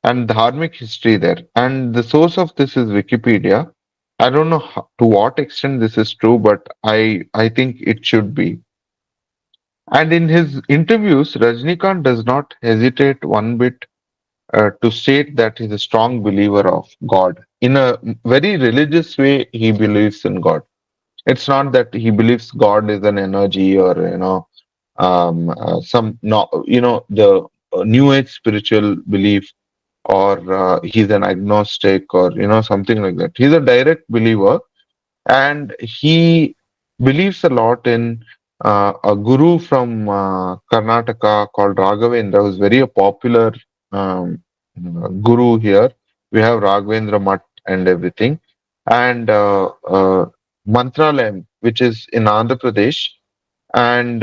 and dharmic history there. And the source of this is Wikipedia. I don't know to what extent this is true, but I think it should be. And in his interviews, Rajinikanth does not hesitate one bit to state that he's a strong believer of God. In a very religious way, he believes in God. It's not that he believes God is an energy or some no the new age spiritual belief, or he's an agnostic, or something like that. He's a direct believer, and he believes a lot in a guru from Karnataka called Raghavendra, who's very popular um, guru here. We have Raghavendra Mutt and everything, and Mantralayam, which is in Andhra Pradesh, and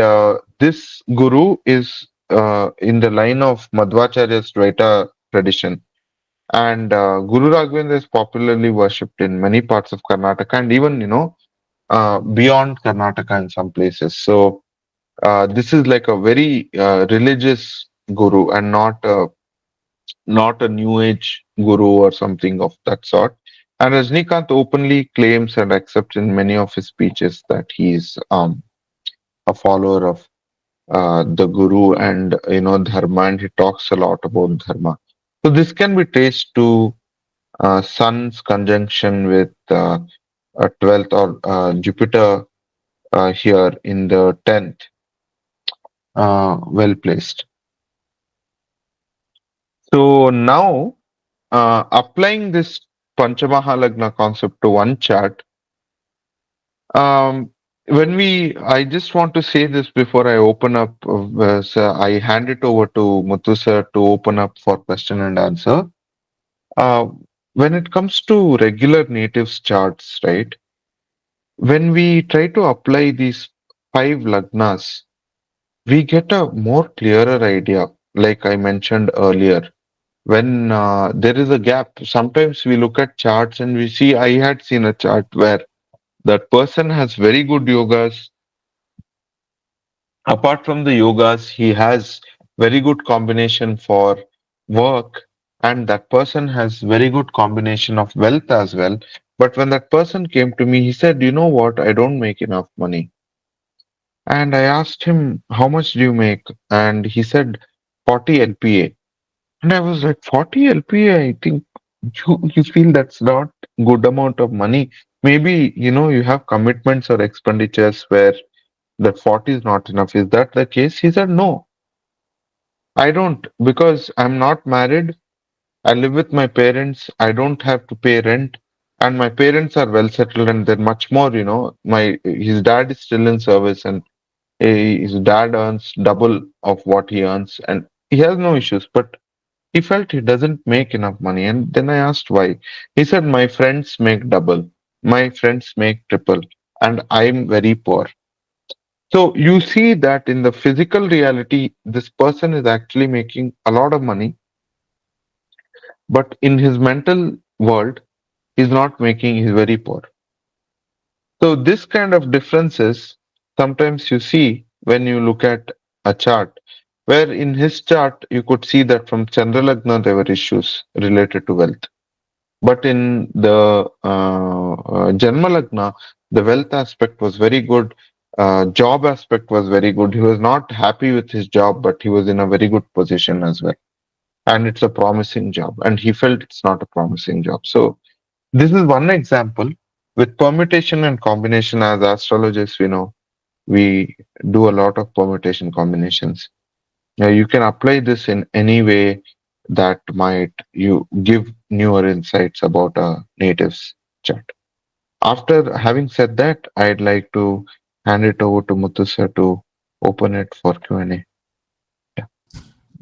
this guru is in the line of Madhvacharya's Dvaita tradition. And Guru Raghavendra is popularly worshipped in many parts of Karnataka, and even beyond Karnataka in some places. So this is like a very religious guru, and not a new age guru or something of that sort. And Rajnikant openly claims and accepts in many of his speeches that he is a follower of the guru and dharma, and he talks a lot about dharma. So this can be traced to Sun's conjunction with 12th, or Jupiter here in the 10th, well placed. So now, applying this Pancha Maha Lagna concept to one chart, I just want to say this before I open up, sir, I hand it over to Muthu sir to open up for question and answer. Uh, when it comes to regular natives charts, right? When we try to apply these five lagnas, we get a more clearer idea, like I mentioned earlier. When there is a gap, sometimes we look at charts and we see, I had seen a chart where that person has very good yogas. Apart from the yogas, he has very good combination for work, and that person has very good combination of wealth as well. But when that person came to me, he said, "You know what? I don't make enough money." And I asked him, "How much do you make?" And he said, 40 LPA. And I was like, 40 LPA, I think you feel that's not good amount of money. Maybe, you have commitments or expenditures where that 40 is not enough. Is that the case? He said, no, I don't, because I'm not married. I live with my parents. I don't have to pay rent. And my parents are well settled, and they're much more, his dad is still in service, and his dad earns double of what he earns, and he has no issues. But he felt he doesn't make enough money. And then I asked why. He said, my friends make double, my friends make triple, and I'm very poor. So you see that in the physical reality, this person is actually making a lot of money, but in his mental world, he's not making, he's very poor. So this kind of differences sometimes you see when you look at a chart, where in his chart you could see that from Chandralagna there were issues related to wealth. But in the Janma Lagna, the wealth aspect was very good. Job aspect was very good. He was not happy with his job, but he was in a very good position as well. And it's a promising job. And he felt it's not a promising job. So this is one example. With permutation and combination, as astrologers, we know, we do a lot of permutation combinations. Now you can apply this in any way that might you give newer insights about a native's chart. After having said that, I'd like to hand it over to Muthu sir to open it for Q&A. Yeah.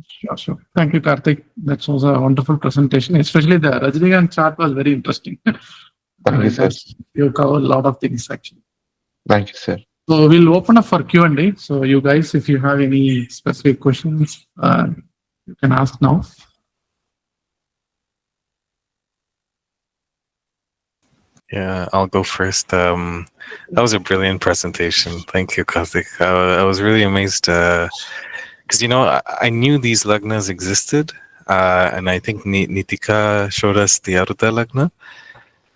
Sure, sure. Thank you, Karthik. That was a wonderful presentation. Especially the Rajinikanth chart was very interesting. Thank you, sir. You covered a lot of things actually. Thank you, sir. So we'll open up for Q&A. So you guys, if you have any specific questions, you can ask now. Yeah, I'll go first. That was a brilliant presentation. Thank you, Karthik. I was really amazed because I knew these lagnas existed, and I think Nitika showed us the Aruta lagna,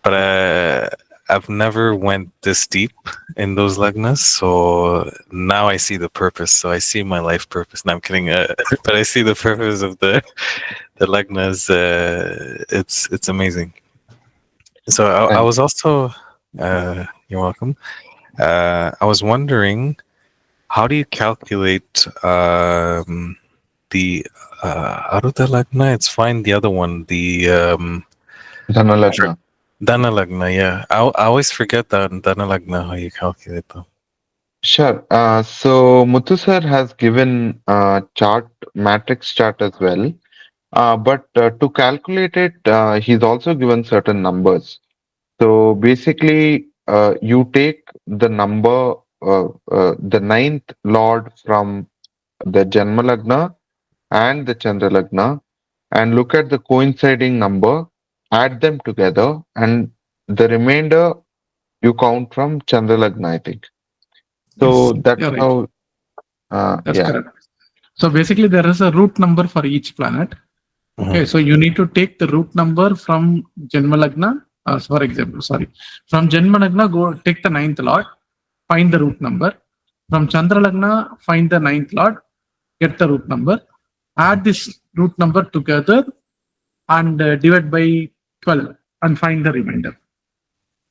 but I've never went this deep in those lagnas, so now I see the purpose. So I see my life purpose. No, I'm kidding, but I see the purpose of the lagnas. It's amazing. So I Thanks. was also, you're welcome. I was wondering, how do you calculate the out of the lagna? It's fine. The other one, the Dhanalagna. Dana Lagna, yeah. I always forget that Dana Lagna, how you calculate them. Sure. So Muthu sir has given chart matrix chart as well. But to calculate it, he's also given certain numbers. So basically, you take the number, the ninth lord from the Janma Lagna and the Chandra Lagna, and look at the coinciding number, add them together, and the remainder you count from Chandra Lagna, I think. So Yes, that's you're right. how, That's yeah. correct. So basically, there is a root number for each planet. Okay, so you need to take the root number from Janma Lagna, for example, from Janma Lagna, go take the ninth lord, find the root number. From Chandra Lagna, find the ninth lord, get the root number, add this root number together and divide by 12 and find the remainder.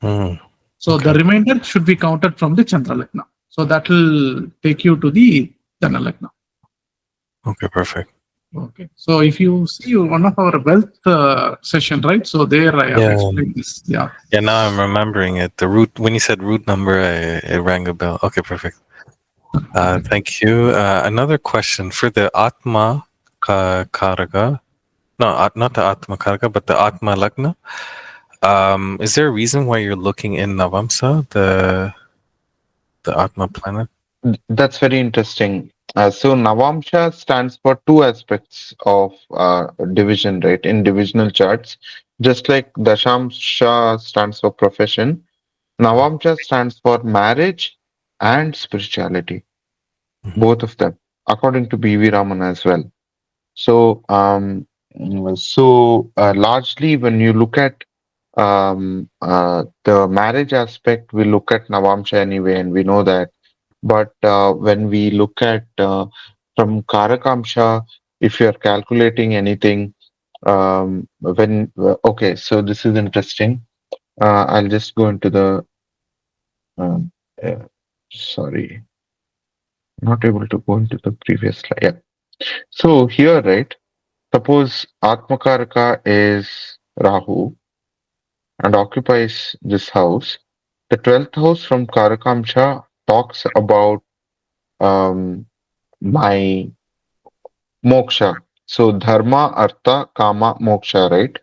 So the remainder should be counted from the Chandra Lagna. So that will take you to the Dana Lagna. Okay, perfect. Okay. So if you see one of our wealth session, right? So there I have explained this. Yeah. Yeah, now I'm remembering it. The root, when you said root number, it rang a bell. Okay, perfect. Thank you. Another question for the Atma Karaka. No, not the Atma Karaka, but the Atma Lagna. Is there a reason why you're looking in Navamsa, the Atma planet? That's very interesting. So Navamsha stands for two aspects of division, right? In divisional charts, just like Dashamsha stands for profession, Navamsha stands for marriage and spirituality, both of them, according to B.V. Raman as well. So, largely when you look at the marriage aspect, we look at Navamsha anyway, and we know that. But when we look at from Karakamsha, if you're calculating anything, okay, so this is interesting. I'll just go into the, um, sorry, not able to go into the previous slide. Yeah. So here, right, suppose Atmakaraka is Rahu and occupies this house. The 12th house from Karakamsha talks about my moksha. So dharma, artha, kama, moksha, right?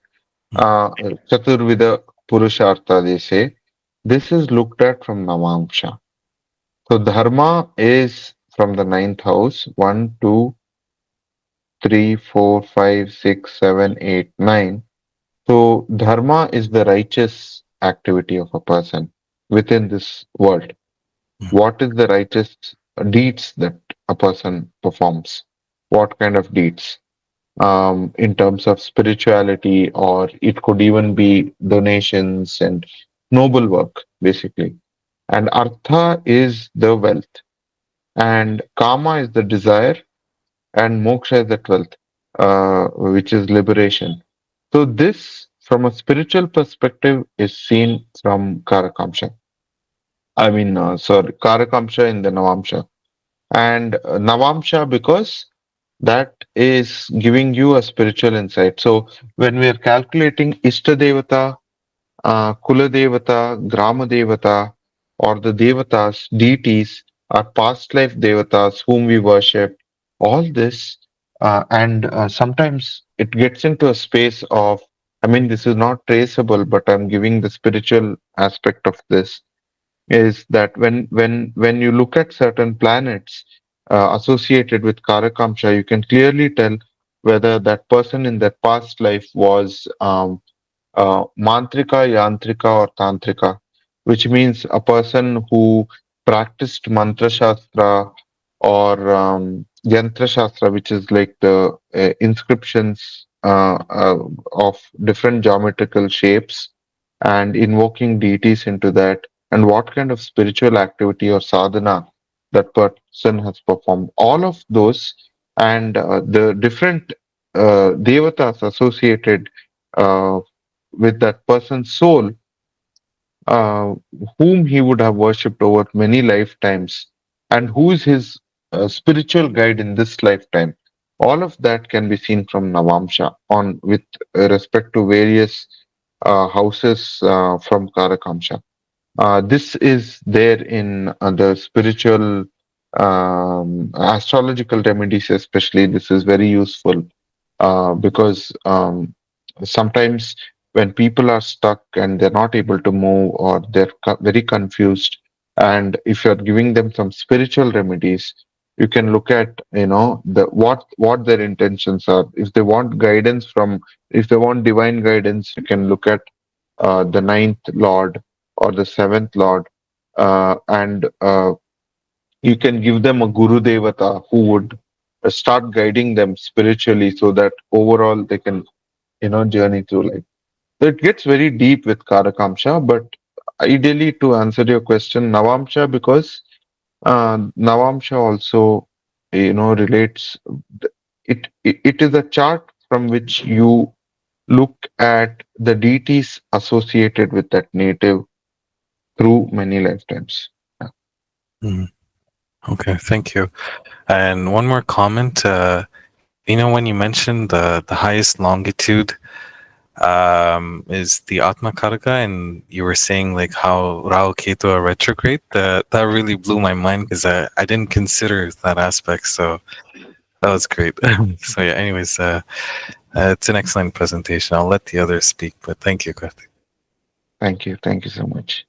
Chaturvida Purushartha, they say. This is looked at from Navamsha. So dharma is from the ninth house. 1, 2, 3, 4, 5, 6, 7, 8, 9. So dharma is the righteous activity of a person within this world. What is the righteous deeds that a person performs? What kind of deeds? In terms of spirituality, or it could even be donations and noble work, basically. And artha is the wealth, and kama is the desire, and moksha is the 12th, which is liberation. So this, from a spiritual perspective, is seen from Karakamsha. Karakamsha in the Navamsha. And Navamsha, because that is giving you a spiritual insight. So when we are calculating Ishta Devata, Kula Devata, Grama Devata, or the Devatas, deities, our past life Devatas whom we worship, all this, and sometimes it gets into a space of, this is not traceable, but I'm giving the spiritual aspect of this, is that when you look at certain planets associated with Karakamsha, you can clearly tell whether that person in their past life was mantrika, yantrika, or tantrika, which means a person who practiced mantra shastra or yantra shastra, which is like the inscriptions of different geometrical shapes, and invoking deities into that, and what kind of spiritual activity or sadhana that person has performed. All of those and the different devatas associated uh, with that person's soul, uh, whom he would have worshipped over many lifetimes, and who is his spiritual guide in this lifetime. All of that can be seen from Navamsha on with respect to various houses from Karakamsha. This is there in the spiritual astrological remedies, especially. This is very useful because sometimes when people are stuck and they're not able to move or they're very confused, and if you're giving them some spiritual remedies, you can look at the what their intentions are. If they want guidance from, if they want divine guidance, you can look at the ninth lord or the seventh lord, and you can give them a guru devata who would start guiding them spiritually so that overall they can journey through life. So it gets very deep with Karakamsha, but ideally, to answer your question, Navamsha, because Navamsha also relates. It is a chart from which you look at the deities associated with that native through many lifetimes. Mm. Okay, thank you. And one more comment. When you mentioned the highest longitude is the Atma Karaka, and you were saying like how Rahu Ketu are retrograde. That really blew my mind because I didn't consider that aspect. So that was great. So yeah. Anyways, it's an excellent presentation. I'll let the others speak, but thank you, Karthik. Thank you so much.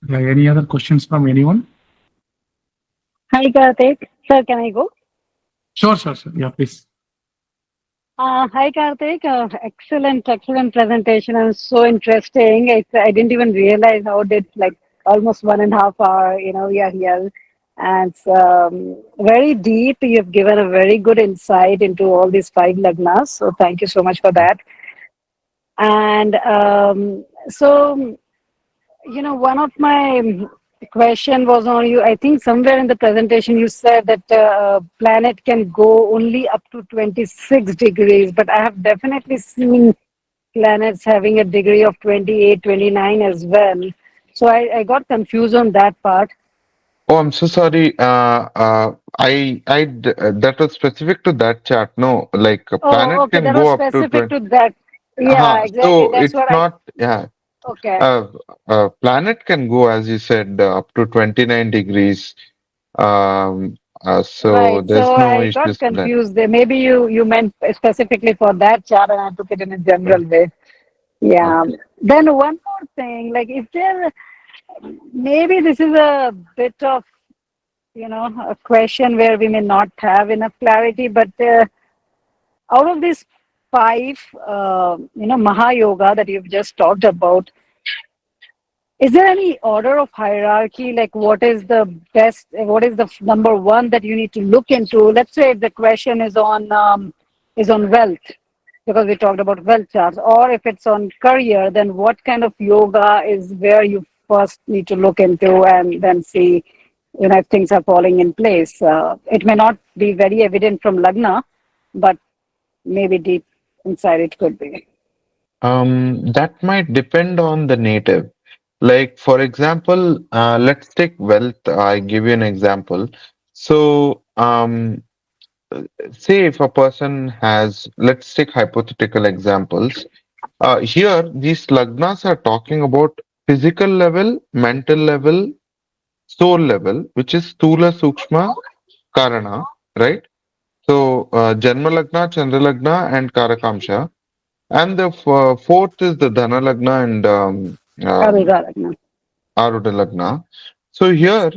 Yeah, any other questions from anyone? Hi, Karthik. Sir, can I go? Sure. Yeah, please. Hi, Karthik. Excellent presentation and so interesting. I didn't even realize how did like almost 1.5 hour, we are here. And it's very deep. You've given a very good insight into all these 5 lagnas. So thank you so much for that. And so one of my question was on you. I think somewhere in the presentation you said that planet can go only up to 26 degrees, but I have definitely seen planets having a degree of 28, 29 as well. So I got confused on that part. Oh, I'm so sorry. That was specific to that chart. No, like a Oh, planet okay, can that was go up to specific 20. to that. Yeah, exactly. So That's it's what I. not, yeah. Okay, Uh, Planet can go, as you said, up to 29 degrees. So right. there's So no I got issues with that. confused there. Maybe you meant specifically for that chart, and I took it in a general way. Yeah. Okay. Then one more thing, like is there maybe this is a bit of a question where we may not have enough clarity, but out of these 5 Maha Yoga that you've just talked about, is there any order of hierarchy? Like, what is the best? What is the number one that you need to look into? Let's say if the question is on wealth, because we talked about wealth charts, or if it's on career, then what kind of yoga is where you first need to look into and then see, if things are falling in place. It may not be very evident from Lagna, but maybe deep inside it could be. That might depend on the native. Like, for example, let's take wealth. I give you an example. So, say if a person has, let's take hypothetical examples. Here, these lagnas are talking about physical level, mental level, soul level, which is Stula Sukshma Karana, right? So, Janma Lagna, Chandra Lagna, and Karakamsha. And the fourth is the Dhana Lagna and Aruga Lagna. Aruda Lagna. So, here,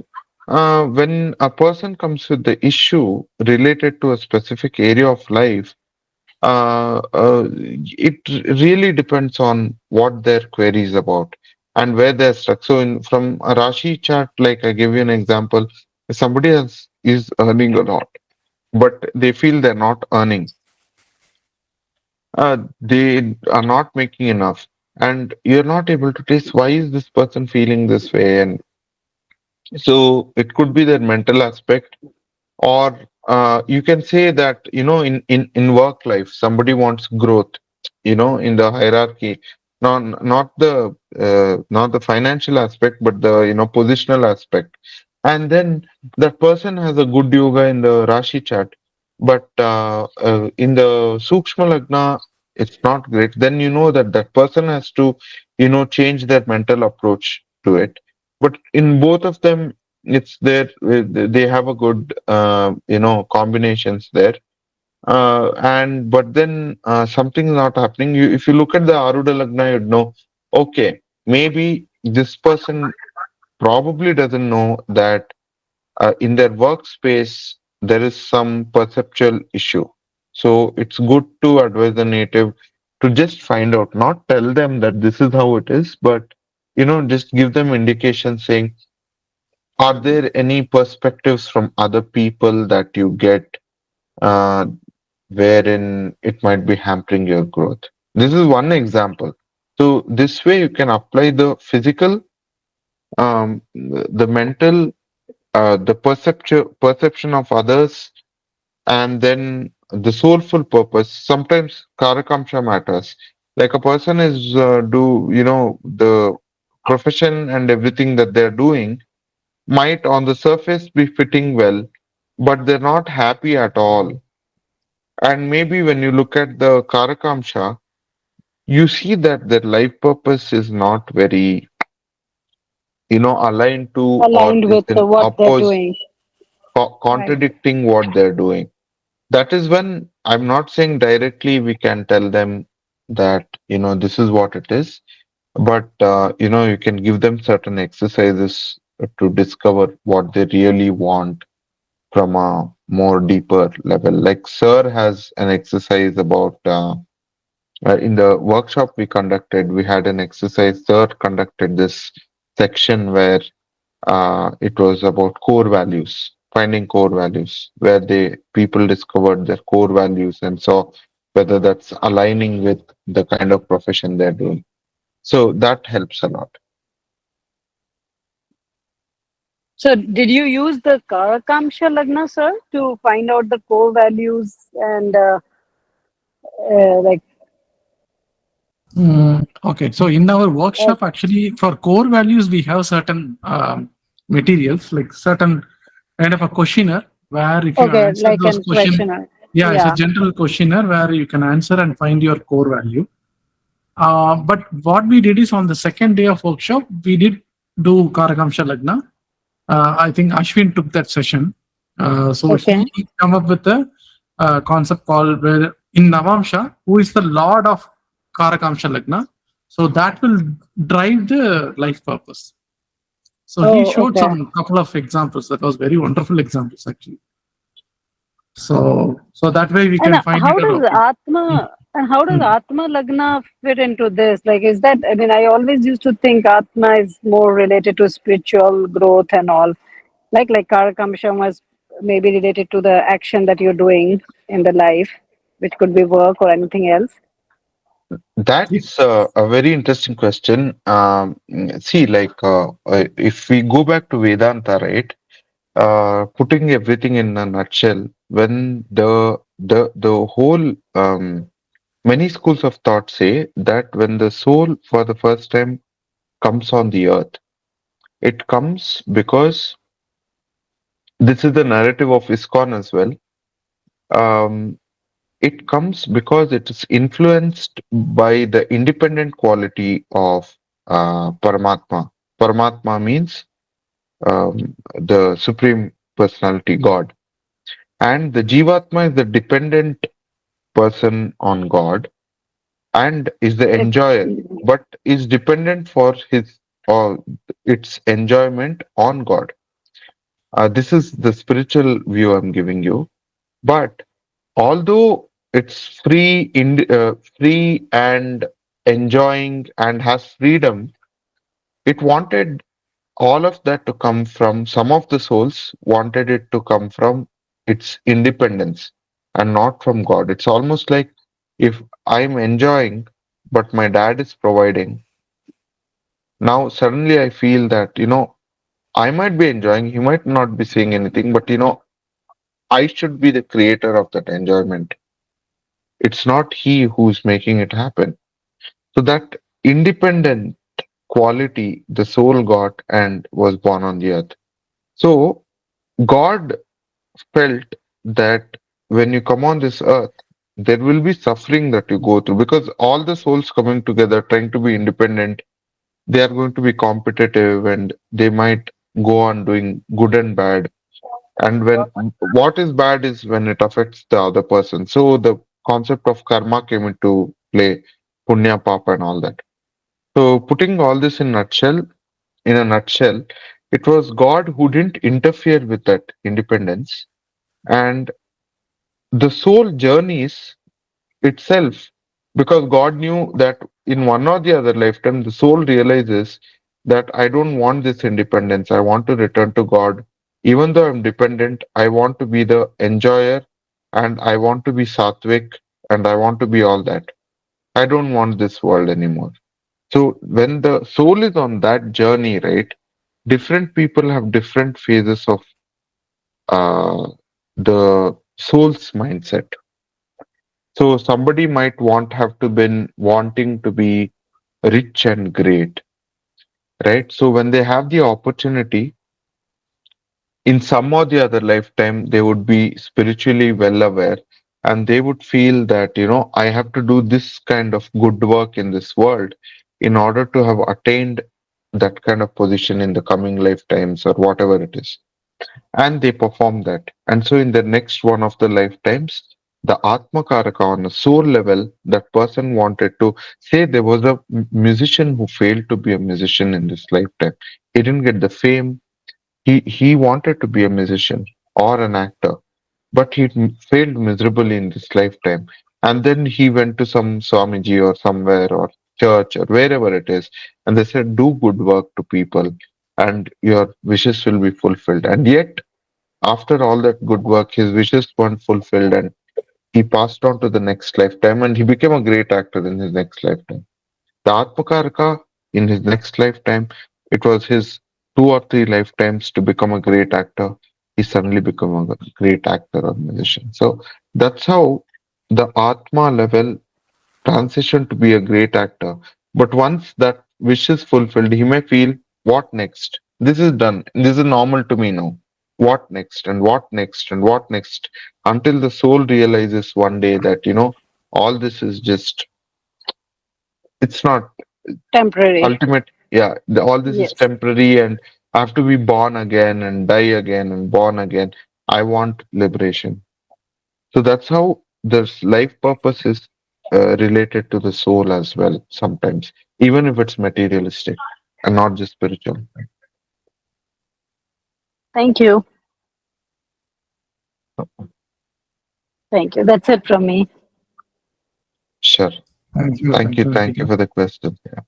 when a person comes with the issue related to a specific area of life, it really depends on what their query is about and where they're stuck. So, from a Rashi chart, like I give you an example, if somebody else is earning a lot, but they feel they're not earning. they are not making enough, and you're not able to trace why is this person feeling this way, and so it could be their mental aspect, or you can say that in work life somebody wants growth, in the hierarchy, not the financial aspect, but the positional aspect, and then that person has a good yoga in the Rashi chart, but in the Sukshma Lagna it's not great. Then you know that that person has to change their mental approach to it. But in both of them, it's there. They have a good combinations there. And but then something's not happening. If you look at the Aruda Lagna, you'd know, okay, maybe this person probably doesn't know that in their workspace there is some perceptual issue. So it's good to advise the native to just find out, not tell them that this is how it is, but just give them indications saying, are there any perspectives from other people that you get uh, wherein it might be hampering your growth? This is one example. So this way you can apply the physical, the mental, the perception of others, and then the soulful purpose. Sometimes karakamsha matters. Like a person is the profession and everything that they're doing might on the surface be fitting well, but they're not happy at all. And maybe when you look at the Karakamsha, you see that their life purpose is not very, aligned to, or Aligned is with in what they're oppose, doing. Right. contradicting what they're doing. That is when I'm not saying directly we can tell them that, this is what it is, but, you can give them certain exercises to discover what they really want from a more deeper level. Like Sir has an exercise about in the workshop we conducted, we had an exercise. Sir conducted this section where it was about core values, finding core values, where they people discovered their core values and saw whether that's aligning with the kind of profession they're doing. So that helps a lot. So, did you use the Karakamsha Lagna, sir, to find out the core values and like? Okay, so in our Uh, workshop, actually, for core values, we have certain materials, like certain kind of a questionnaire where if you okay, answer like those an questions, questionnaire. yeah, it's a Yeah. general questionnaire where you can answer and find your core value. But what we did is on the second day of workshop, we did do Karakamsha Lagna. I think Ashwin took that session. So he Okay. come up with a concept called where in Navamsha, who is the lord of Karakamsha Lagna. So that will drive the life purpose. So he Oh, showed okay. some couple of examples that was very wonderful examples actually. So that way we And can find how it does out. Atma and how does Mm. Atma Lagna fit into this? Like, is that, I mean, I always used to think Atma is more related to spiritual growth and all. Like Karakamsha was maybe related to the action that you're doing in the life, which could be work or anything else. It- That's a very interesting question. See, like if we go back to Vedanta, right? Putting everything in a nutshell, when the whole many schools of thought say that when the soul for the first time comes on the earth, it comes because this is the narrative of ISKCON as well. Um, it comes because it is influenced by the independent quality of Paramatma. Paramatma means the Supreme Personality, God. And the Jivatma is the dependent person on God and is the It, enjoyer, but is dependent for his or its enjoyment on God. This is the spiritual view I'm giving you. But although it's free and enjoying and has freedom, it wanted all of that to come from some of the souls wanted it to come from its independence and not from God. It's almost like If I'm enjoying, but my dad is providing, now suddenly I feel that, I might be enjoying, he might not be saying anything, but I should be the creator of that enjoyment. It's not he who's making it happen. So that independent quality the soul got and was born on the earth. So God felt that when you come on this earth, there will be suffering that you go through because all the souls coming together trying to be independent, they are going to be competitive and they might go on doing good and bad. And when what is bad is when it affects the other person. So the concept of karma came into play, punya, papa, and all that. So putting all this in a nutshell, it was God who didn't interfere with that independence, and the soul journeys itself, because God knew that in one or the other lifetime, the soul realizes that I don't want this independence. I want to return to God. Even though I'm dependent, I want to be the enjoyer and I want to be sattvic and I want to be all that. I don't want this world anymore. So when the soul is on that journey, right, different people have different phases of uh, the soul's mindset. So somebody might have to been wanting to be rich and great, right? So when they have the opportunity, in some or the other lifetime, they would be spiritually well aware and they would feel that, I have to do this kind of good work in this world in order to have attained that kind of position in the coming lifetimes or whatever it is. And they perform that. And so in the next one of the lifetimes, the Atma Karaka on a soul level, that person wanted to say there was a musician who failed to be a musician in this lifetime. He didn't get the fame. He wanted to be a musician or an actor, but he failed miserably in this lifetime. And then he went to some Swamiji or somewhere or church or wherever it is, and they said, do good work to people and your wishes will be fulfilled. And yet after all that good work, his wishes weren't fulfilled and he passed on to the next lifetime and he became a great actor in his next lifetime. The Atmakaraka in his next lifetime, it was his 2 or 3 lifetimes to become a great actor. He suddenly became a great actor or musician. So that's how the Atma level transition to be a great actor. But once that wish is fulfilled, he may feel, what next? This is done. This is normal to me now. What next? And what next? And what next? Until the soul realizes one day that, all this is just, it's not Temporary. ultimate. Yeah, all this is Yes. temporary and I have to be born again and die again and born again. I want liberation. So that's how this life purpose is related to the soul as well, sometimes, even if it's materialistic and not just spiritual. Thank you. Thank you. That's it from me. Sure. Thank you. Thank you for the question. Yeah.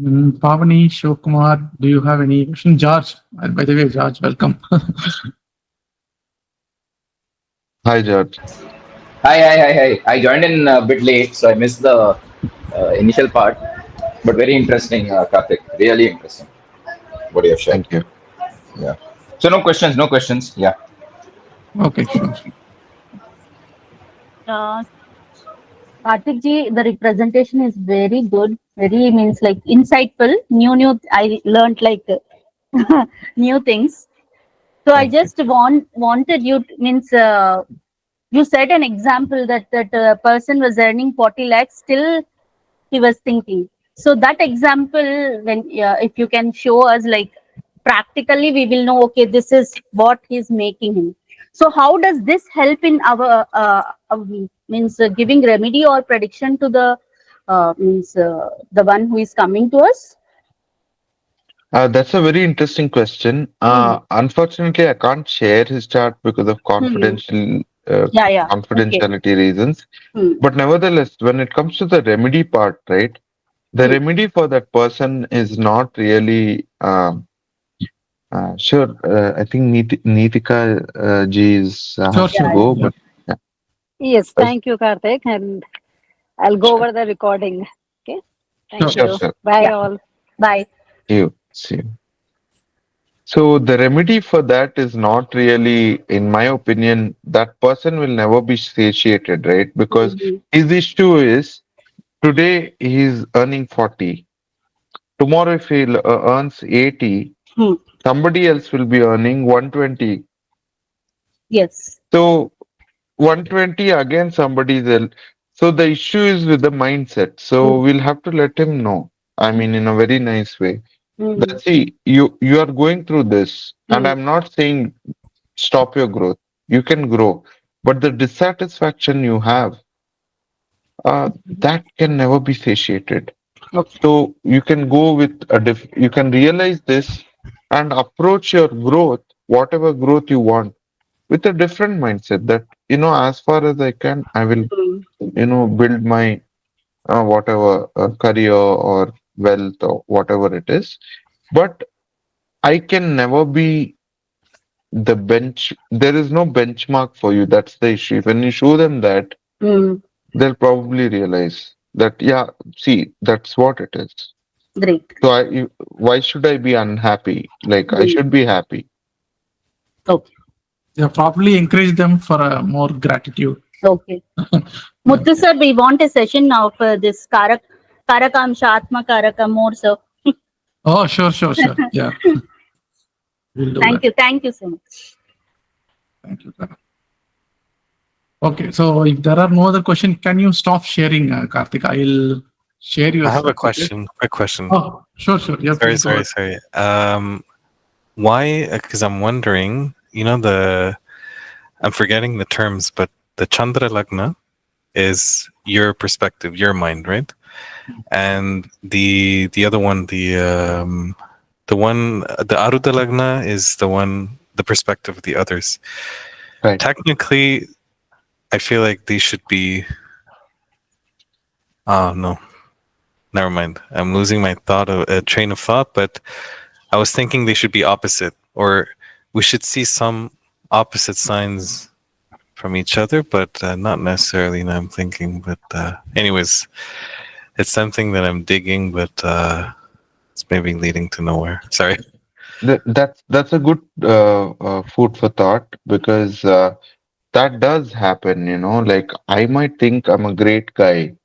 Pavani, Shivkumar, do you have any question? George, by the way, George, welcome. Hi, George. Hi. I joined in a bit late, so I missed the initial part, but very interesting, Karthik. Really interesting what you have shared. Thank you. Yeah. So no questions, no questions. Yeah. Okay, sure. Uh, Karthik ji, the representation is very good. Very means like insightful. New. I learned like new things. So I Thank you. just wanted you means you said an example that person was earning 40 lakhs. Still he was thinking. So that example, when if you can show us like practically, we will know. Okay, this is what he's making him. So how does this help in our means giving remedy or prediction to the means the one who is coming to us? That's a very interesting question. Hmm. Unfortunately, I can't share his chart because of Hmm. Yeah. Okay. confidentiality reasons. Hmm. But nevertheless, when it comes to the remedy part, right? The Hmm. remedy for that person is not really sure. I think Nitika ji is, has to Yeah. go, Yeah. but yeah. Yes, thank you, Karthik, and I'll go over the recording. Okay, thank Sure. you. Sure. Bye, Yeah. all. Bye. See you. So the remedy for that is not really, in my opinion, that person will never be satiated, right? Because Mhm. his issue is today he's earning 40. Tomorrow, if he earns 80, Hmm. somebody else will be earning 120. Yes. So 120 again somebody else. So the issue is with the mindset. So Hmm. we'll have to let him know. I mean, in a very nice way. Hmm. That see, you are going through this, and Hmm. I'm not saying stop your growth. You can grow, but the dissatisfaction you have, that can never be satiated. Okay. So you can go with you can realize this and approach your growth, whatever growth you want, with a different mindset. That as far as I can, I will Hmm. build my whatever career or wealth or whatever it is. But I can never be the bench. There is no benchmark for you. That's the issue. When you show them that, Hmm. they'll probably realize that, yeah, see, that's what it is. Great. So why should I be unhappy? Like I Hmm. should be happy. Okay. Yeah, probably encourage them for more gratitude. Okay. Muthu sir, we want a session now for this Karakamsha, Atma Karaka more so. Oh, sure. Yeah, we'll do Thank that. you. Thank you so much. Thank you. Okay, so if there are no other questions, can you stop sharing, Karthik? I'll share your I have a certificate. question. Quick question. Oh, sure. Yeah, Sorry, please go ahead. sorry. Why? Because I'm wondering. I'm forgetting the terms, but the Chandra Lagna is your perspective, your mind, right? And the other one, the Aruda Lagna is the perspective of the others. Right. Technically, I feel like these should be. Oh no, never mind. I'm losing my train of thought, but I was thinking they should be opposite, or we should see some opposite signs from each other, but not necessarily. Now I'm thinking, but anyways, it's something that I'm digging, but it's maybe leading to nowhere. Sorry. That's a good food for thought because that does happen. Like I might think I'm a great guy,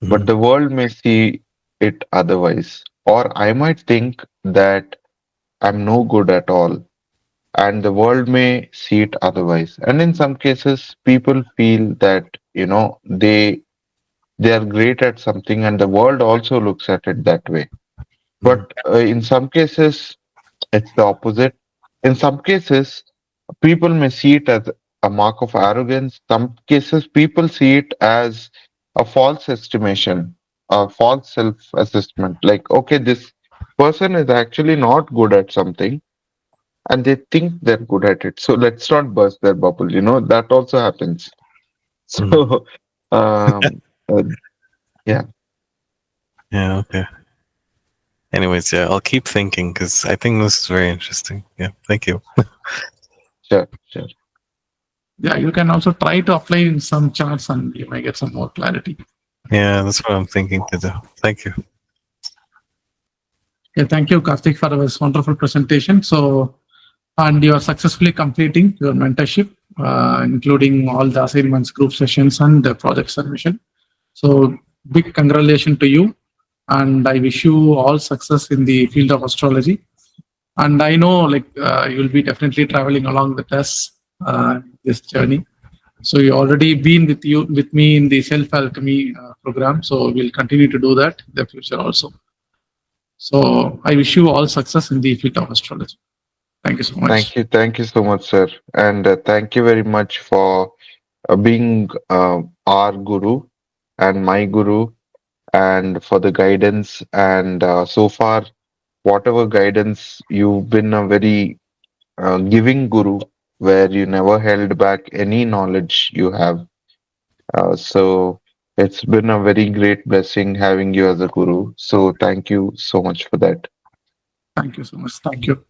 but Mhm. the world may see it otherwise. Or I might think that I'm no good at all, and the world may see it otherwise. And in some cases, people feel that, they are great at something, and the world also looks at it that way. Mhm. But in some cases, it's the opposite. In some cases, people may see it as a mark of arrogance. Some cases, people see it as a false estimation, a false self assessment. Like, okay, this person is actually not good at something and they think they're good at it. So let's not burst their bubble. That also happens. Mhm. So, um, uh, yeah, Yeah. Okay. Anyways, yeah, I'll keep thinking because I think this is very interesting. Yeah. Thank you. sure. Yeah, you can also try to apply in some charts and you may get some more clarity. Yeah, that's what I'm thinking to do. Thank you. Okay, thank you, Karthik, for this wonderful presentation. So, and you are successfully completing your mentorship, including all the assignments, group sessions, and the project submission. So, big congratulations to you, and I wish you all success in the field of astrology. And I know, you'll be definitely traveling along with us this journey. So you already been with me in the self alchemy program. So we'll continue to do that in the future also. So I wish you all success in the field of astrology. Thank you so much. Thank you so much, sir. And thank you very much for being our guru and my guru, and for the guidance. And so far, whatever guidance, you've been a very giving guru where you never held back any knowledge you have. So it's been a very great blessing having you as a guru. So thank you so much for that. Thank you so much. Thank you.